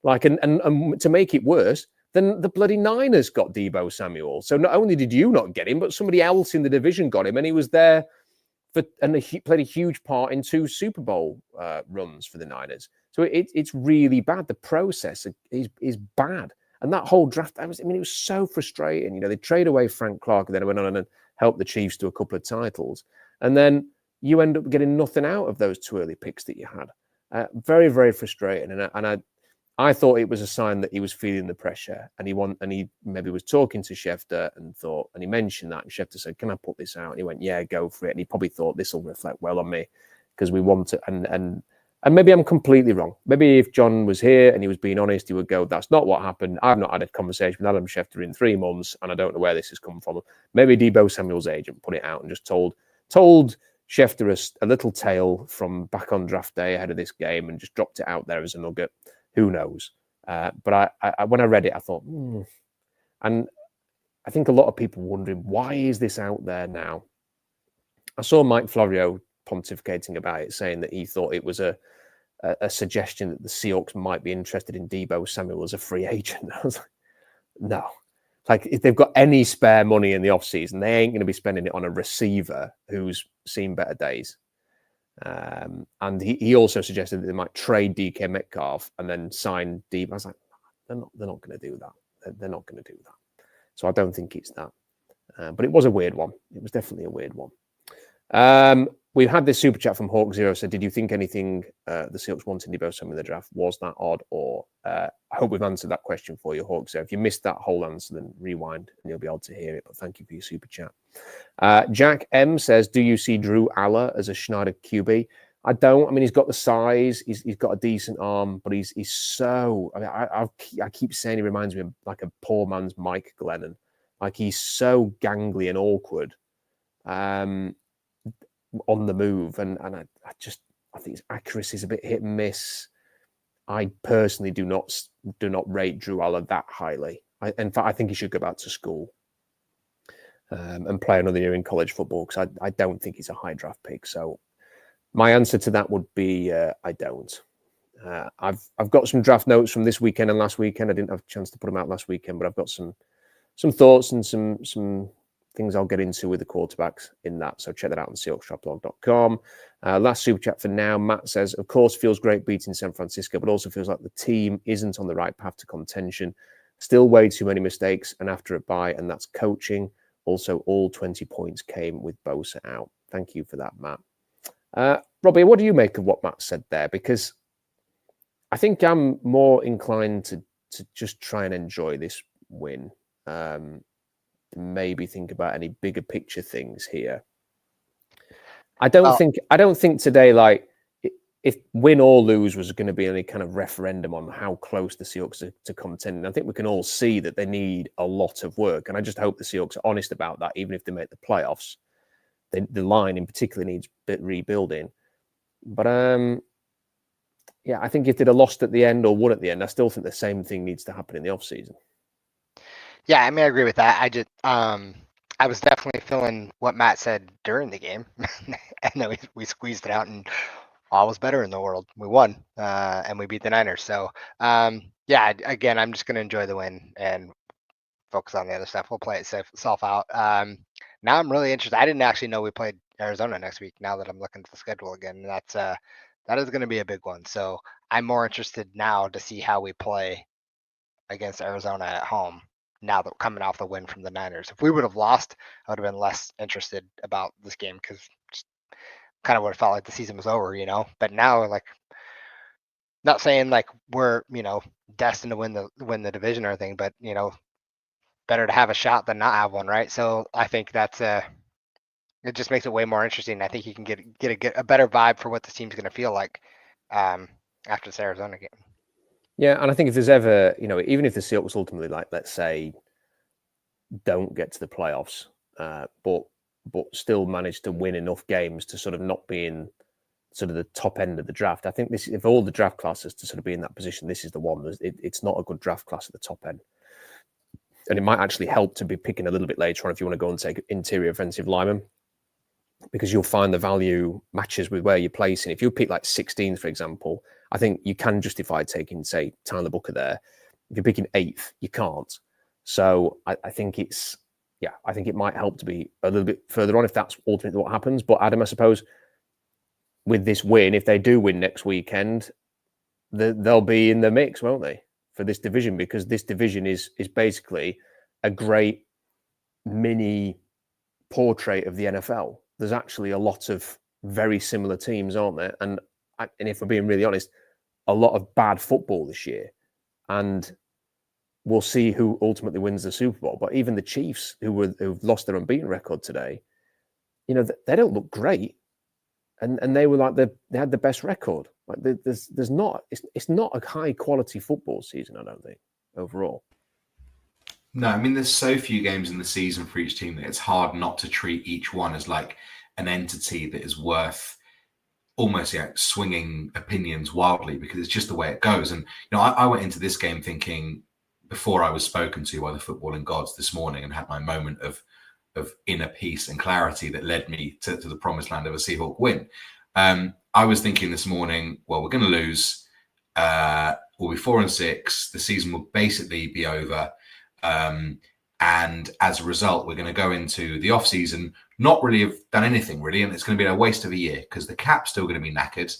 Like, and to make it worse, then the bloody Niners got Debo Samuel. So not only did you not get him, but somebody else in the division got him, and he was there and he played a huge part in 2 Super Bowl runs for the Niners. So it's really bad. The process is bad. And that whole draft, it was so frustrating. You know, they trade away Frank Clark, and then went on and helped the Chiefs to a couple of titles. And then you end up getting nothing out of those 2 early picks that you had. Very, very frustrating. And I thought it was a sign that he was feeling the pressure, and he maybe was talking to Schefter and he mentioned that, and Schefter said, "Can I put this out?" And he went, "Yeah, go for it." And he probably thought, this will reflect well on me because we want to. And maybe I'm completely wrong. Maybe if John was here and he was being honest, he would go, "That's not what happened. I've not had a conversation with Adam Schefter in 3 months, and I don't know where this has come from." Maybe Debo Samuel's agent put it out and just told Schefter a little tale from back on draft day ahead of this game and just dropped it out there as a nugget. Who knows? But I when I read it, I thought, and I think a lot of people wondering, why is this out there now? I saw Mike Florio pontificating about it, saying that he thought it was a suggestion that the Seahawks might be interested in Debo Samuel as a free agent. I was like, no. Like, if they've got any spare money in the offseason, they ain't going to be spending it on a receiver who's seen better days. And he also suggested that they might trade DK Metcalf and then sign Debo. I was like, they're not going to do that. They're not going to do that. So I don't think it's that. But it was a weird one. It was definitely a weird one. We've had this super chat from Hawk Zero said, did you think anything the Seahawks wanted Debo Samuel in the draft? Was that odd? Or I hope we've answered that question for you, Hawk Zero. If you missed that whole answer, then rewind and you'll be able to hear it. But thank you for your super chat. Jack M says, do you see Drew Aller as a Schneider QB? I don't. I mean, he's got the size. He's got a decent arm, but he's so. I mean, I keep saying he reminds me of like a poor man's Mike Glennon. Like, he's so gangly and awkward. On the move, and I think his accuracy is a bit hit and miss. I personally do not rate Drew Aller that highly. In fact, I think he should go back to school and play another year in college football, because I don't think he's a high draft pick. So my answer to that would be I don't. I've got some draft notes from this weekend and last weekend. I didn't have a chance to put them out last weekend, but I've got some thoughts and some things I'll get into with the quarterbacks in that. So check that out on SeahawksShopBlog.com. Last super chat for now. Matt says, of course, feels great beating San Francisco, but also feels like the team isn't on the right path to contention. Still way too many mistakes and after a bye, and that's coaching. Also, all 20 points came with Bosa out. Thank you for that, Matt. Robbie, what do you make of what Matt said there? Because I think I'm more inclined to just try and enjoy this win. Maybe think about any bigger picture things here. I don't think today, like, if win or lose was going to be any kind of referendum on how close the Seahawks are to contending. I think we can all see that they need a lot of work, and I just hope the Seahawks are honest about that, even if they make the playoffs. The line in particular needs a bit rebuilding. But yeah, I think if they'd have lost at the end or won at the end, I still think the same thing needs to happen in the offseason. Yeah, I mean, I agree with that. I was definitely feeling what Matt said during the game, and then we squeezed it out, and all was better in the world. We won, and we beat the Niners. So, yeah, again, I'm just going to enjoy the win and focus on the other stuff. We'll play itself out. Now I'm really interested. I didn't actually know we played Arizona next week. Now that I'm looking at the schedule again, that is going to be a big one. So I'm more interested now to see how we play against Arizona at home. Now that coming off the win from the Niners, if we would have lost, I would have been less interested about this game because kind of would have felt like the season was over, But now, like, not saying like we're destined to win the division or anything, but better to have a shot than not have one, right? So I think that's it just makes it way more interesting. I think you can get a better vibe for what the team's going to feel like after this Arizona game. Yeah, and I think if there's ever, even if the Seahawks ultimately, like, let's say, don't get to the playoffs, but still manage to win enough games to sort of not be in sort of the top end of the draft, I think this, if all the draft classes to sort of be in that position, this is the one. It's not a good draft class at the top end. And it might actually help to be picking a little bit later on if you want to go and take interior offensive linemen, because you'll find the value matches with where you're placing. If you pick like 16th, for example, I think you can justify taking, say, Tyler Booker there. If you're picking 8th, you can't. So I think I think it might help to be a little bit further on if that's ultimately what happens. But Adam, I suppose with this win, if they do win next weekend, they'll be in the mix, won't they, for this division? Because this division is basically a great mini portrait of the NFL. There's actually a lot of very similar teams, aren't there? And if we're being really honest, a lot of bad football this year. And we'll see who ultimately wins the Super Bowl. But even the Chiefs, who've lost their unbeaten record today, they don't look great. And they were like they had the best record. Like there's not it's not a high quality football season, I don't think, overall. No, I mean, there's so few games in the season for each team that it's hard not to treat each one as like an entity that is worth almost swinging opinions wildly, because it's just the way it goes. And I went into this game thinking, before I was spoken to by the footballing gods this morning and had my moment of inner peace and clarity that led me to the promised land of a Seahawk win. I was thinking this morning, well, we're going to lose. We'll be 4-6. The season will basically be over. And as a result, we're going to go into the off season, not really have done anything really. And it's going to be a waste of a year because the cap's still going to be knackered.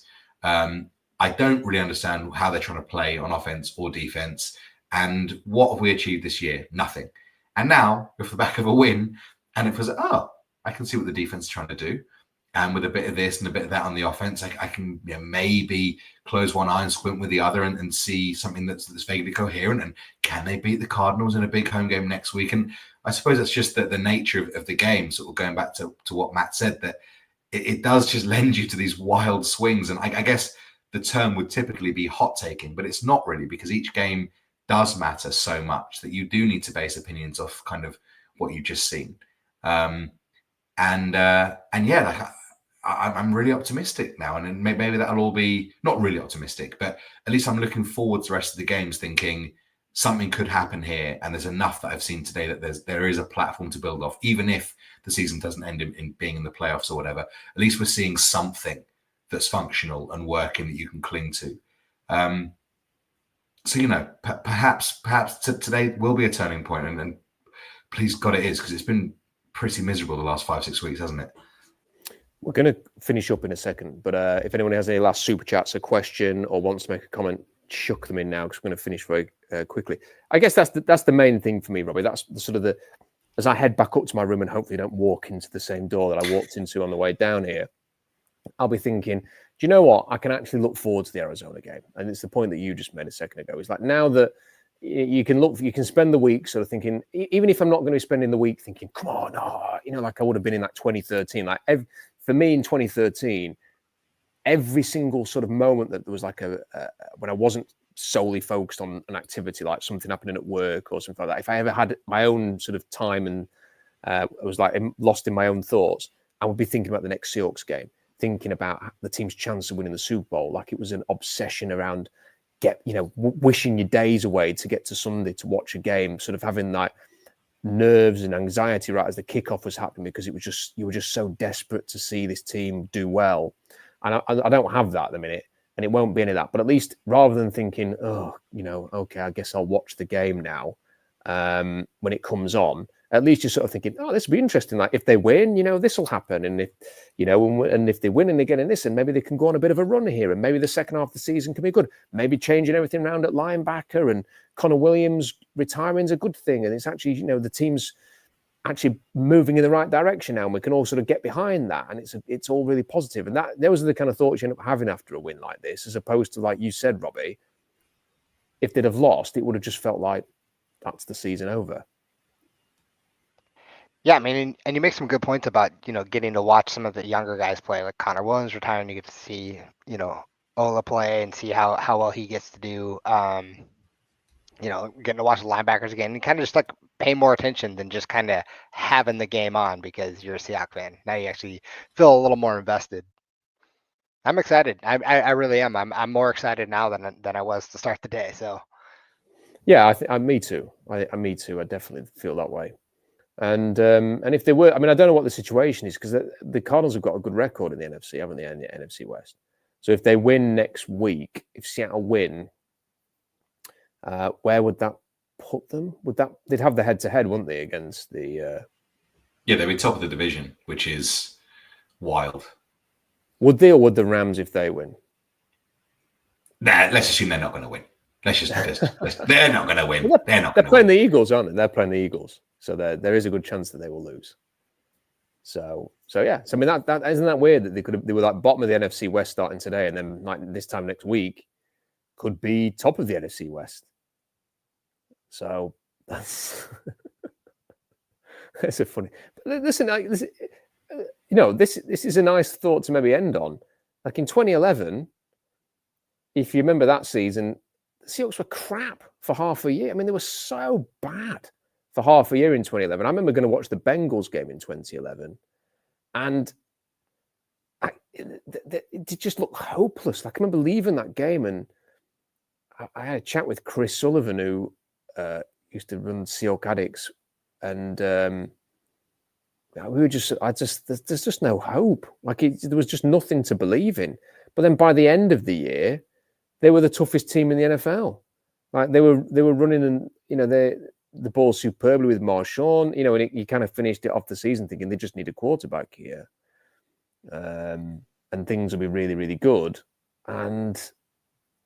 I don't really understand how they're trying to play on offense or defense. And what have we achieved this year? Nothing. And now, off the back of a win, and it was, I can see what the defense is trying to do. And with a bit of this and a bit of that on the offense, I can maybe close one eye and squint with the other and see something that's vaguely coherent. And can they beat the Cardinals in a big home game next week? And I suppose that's just the nature of the game, sort of going back to what Matt said, that it does just lend you to these wild swings. And I guess the term would typically be hot taking, but it's not really, because each game does matter so much that you do need to base opinions off kind of what you've just seen. And yeah, I'm really optimistic now, and maybe that'll all be not really optimistic, but at least I'm looking forward to the rest of the games thinking something could happen here. And there's enough that I've seen today that there is a platform to build off, even if the season doesn't end in being in the playoffs or whatever. At least we're seeing something that's functional and working that you can cling to. So, perhaps today will be a turning point, and please God it is, because it's been pretty miserable the last 5-6 weeks, hasn't it? We're going to finish up in a second, but if anyone has any last super chats, a question, or wants to make a comment, chuck them in now, because we're going to finish very quickly. I guess that's the main thing for me, Robbie. That's the sort of as I head back up to my room and hopefully don't walk into the same door that I walked into on the way down here, I'll be thinking, do you know what? I can actually look forward to the Arizona game. And it's the point that you just made a second ago. It's like, now that you can spend the week sort of thinking, even if I'm not going to be spending the week thinking, come on, like I would have been in that 2013, like for me in 2013, every single sort of moment that there was like when I wasn't solely focused on an activity, like something happening at work or something like that, if I ever had my own sort of time and I was like lost in my own thoughts, I would be thinking about the next Seahawks game, thinking about the team's chance of winning the Super Bowl, like it was an obsession around wishing your days away to get to Sunday to watch a game, sort of having like nerves and anxiety right as the kickoff was happening, because you were just so desperate to see this team do well. And I don't have that at the minute, and it won't be any of that. But at least rather than thinking, okay, I guess I'll watch the game now when it comes on, at least you're sort of thinking, oh, this will be interesting. Like if they win, this will happen. And if they win and they get in this, and maybe they can go on a bit of a run here, and maybe the second half of the season can be good. Maybe changing everything around at linebacker, and Connor Williams retiring is a good thing. And it's actually, the team's actually moving in the right direction now, and we can all sort of get behind that. And it's all really positive. And those are the kind of thoughts you end up having after a win like this, as opposed to, like you said, Robbie, if they'd have lost, it would have just felt like that's the season over. Yeah, I mean, and you make some good points about, getting to watch some of the younger guys play, like Connor Williams retiring. You get to see, Ola play and see how well he gets to do. Getting to watch the linebackers again, and kind of just like pay more attention than just kind of having the game on because you're a Seahawks fan. Now you actually feel a little more invested. I'm excited. I really am. I'm more excited now than I was to start the day. So. Yeah, me too. Me too. I definitely feel that way. And if they were, I don't know what the situation is, because the Cardinals have got a good record in the NFC, haven't they, in the NFC West? So if they win next week, if Seattle win, where would that put them? They'd have the head-to-head, wouldn't they, against the? Yeah, they'd be top of the division, which is wild. Would they, or would the Rams if they win? Nah, let's assume they're not going to win. They're not going to win. Well, they're playing the Eagles, aren't they? They're playing the Eagles. So there is a good chance that they will lose. So yeah. So that isn't that weird that they were like bottom of the NFC West starting today, and then like this time next week could be top of the NFC West. So that's a funny. But listen, this is a nice thought to maybe end on. Like in 2011, if you remember that season, the Seahawks were crap for half a year. They were so bad for half a year in 2011. I remember going to watch the Bengals game in 2011, and it just looked hopeless. Like I remember leaving that game, and I had a chat with Chris Sullivan, who used to run Seahawks Addicts, and we were there's just no hope. Like there was just nothing to believe in. But then by the end of the year, they were the toughest team in the NFL. Like they were running, and the ball superbly with Marshawn, and he kind of finished it off the season thinking they just need a quarterback here. And things will be really, really good. And,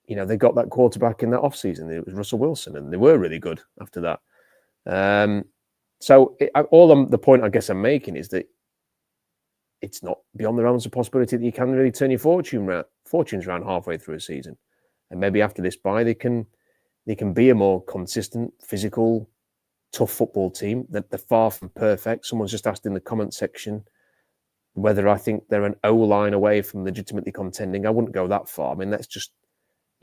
they got that quarterback in that offseason. It was Russell Wilson, and they were really good after that. The point I guess I'm making is that it's not beyond the realms of possibility that you can really turn your fortunes around halfway through a season. And maybe after this bye, they can be a more consistent, physical, tough football team. That they're far from perfect. Someone's just asked in the comment section whether I think they're an O-line away from legitimately contending. I wouldn't go that far. That's just,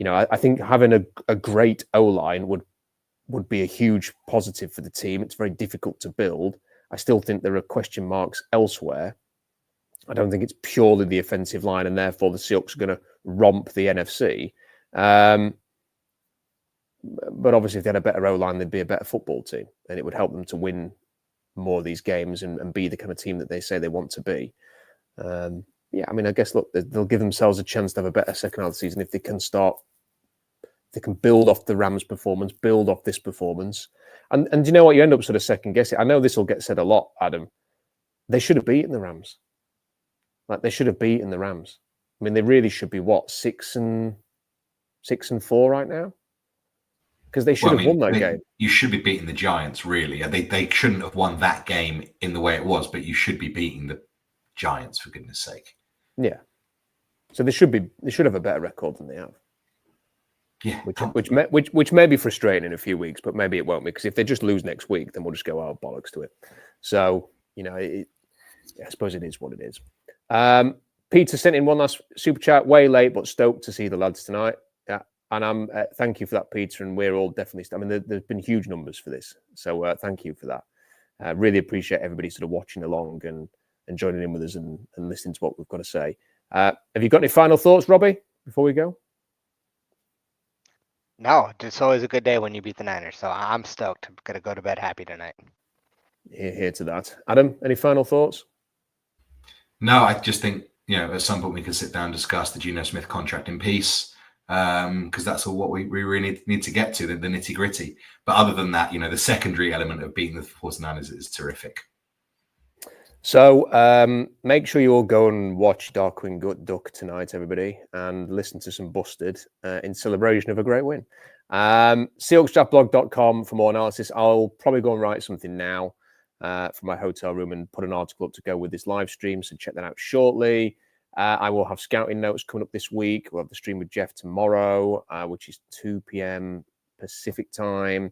I think having a great O-line would be a huge positive for the team. It's very difficult to build. I still think there are question marks elsewhere. I don't think it's purely the offensive line, and therefore the Seahawks are going to romp the NFC. But obviously, if they had a better O-line, they'd be a better football team, and it would help them to win more of these games and be the kind of team that they say they want to be. I guess, look, they'll give themselves a chance to have a better second half of the season if they can build off the Rams' performance, build off this performance. And do you know what? You end up sort of second guessing. I know this will get said a lot, Adam. They should have beaten the Rams. Like, they should have beaten the Rams. They really should be, 6-4 right now? Because they should have won that game. You should be beating the Giants, really. They shouldn't have won that game in the way it was, but you should be beating the Giants, for goodness sake. Yeah. So they should have a better record than they have. Yeah. Which may be frustrating in a few weeks, but maybe it won't be, because if they just lose next week, then we'll just go, oh, bollocks to it. So, I suppose it is what it is. Peter sent in one last super chat, way late, but stoked to see the lads tonight. And I'm thank you for that, Peter. And we're all definitely. There's been huge numbers for this, so thank you for that. Really appreciate everybody sort of watching along and and joining in with us and listening to what we've got to say. Have you got any final thoughts, Robbie, before we go? No, it's always a good day when you beat the Niners. So I'm stoked. I'm going to go to bed happy tonight. Here to that. Adam, any final thoughts? No, I just think, at some point we can sit down and discuss the Geno Smith contract in peace, because that's all what we really need to get to, the nitty gritty. But other than that, the secondary element of beating the 49ers is terrific. So make sure you all go and watch Darkwing Duck tonight, everybody, and listen to some Busted in celebration of a great win. SeahawksDraftBlog.com for more analysis. I'll probably go and write something now from my hotel room and put an article up to go with this live stream, so check that out shortly. I will have scouting notes coming up this week. We'll have the stream with Jeff tomorrow, which is 2 p.m. Pacific time.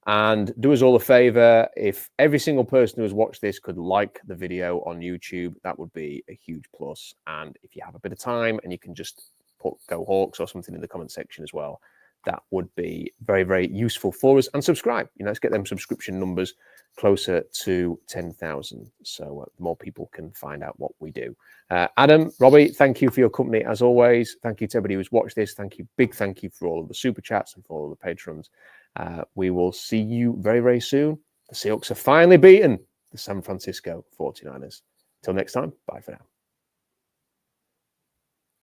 And do us all a favor, if every single person who has watched this could like the video on YouTube, that would be a huge plus. And if you have a bit of time and you can just put Go Hawks or something in the comment section as well, that would be very, very useful for us. And subscribe. Let's get them subscription numbers closer to 10,000. So more people can find out what we do. Adam, Robbie, thank you for your company as always. Thank you to everybody who's watched this. Big thank you for all of the super chats and for all of the patrons. We will see you very, very soon. The Seahawks have finally beaten the San Francisco 49ers. Till next time, bye for now.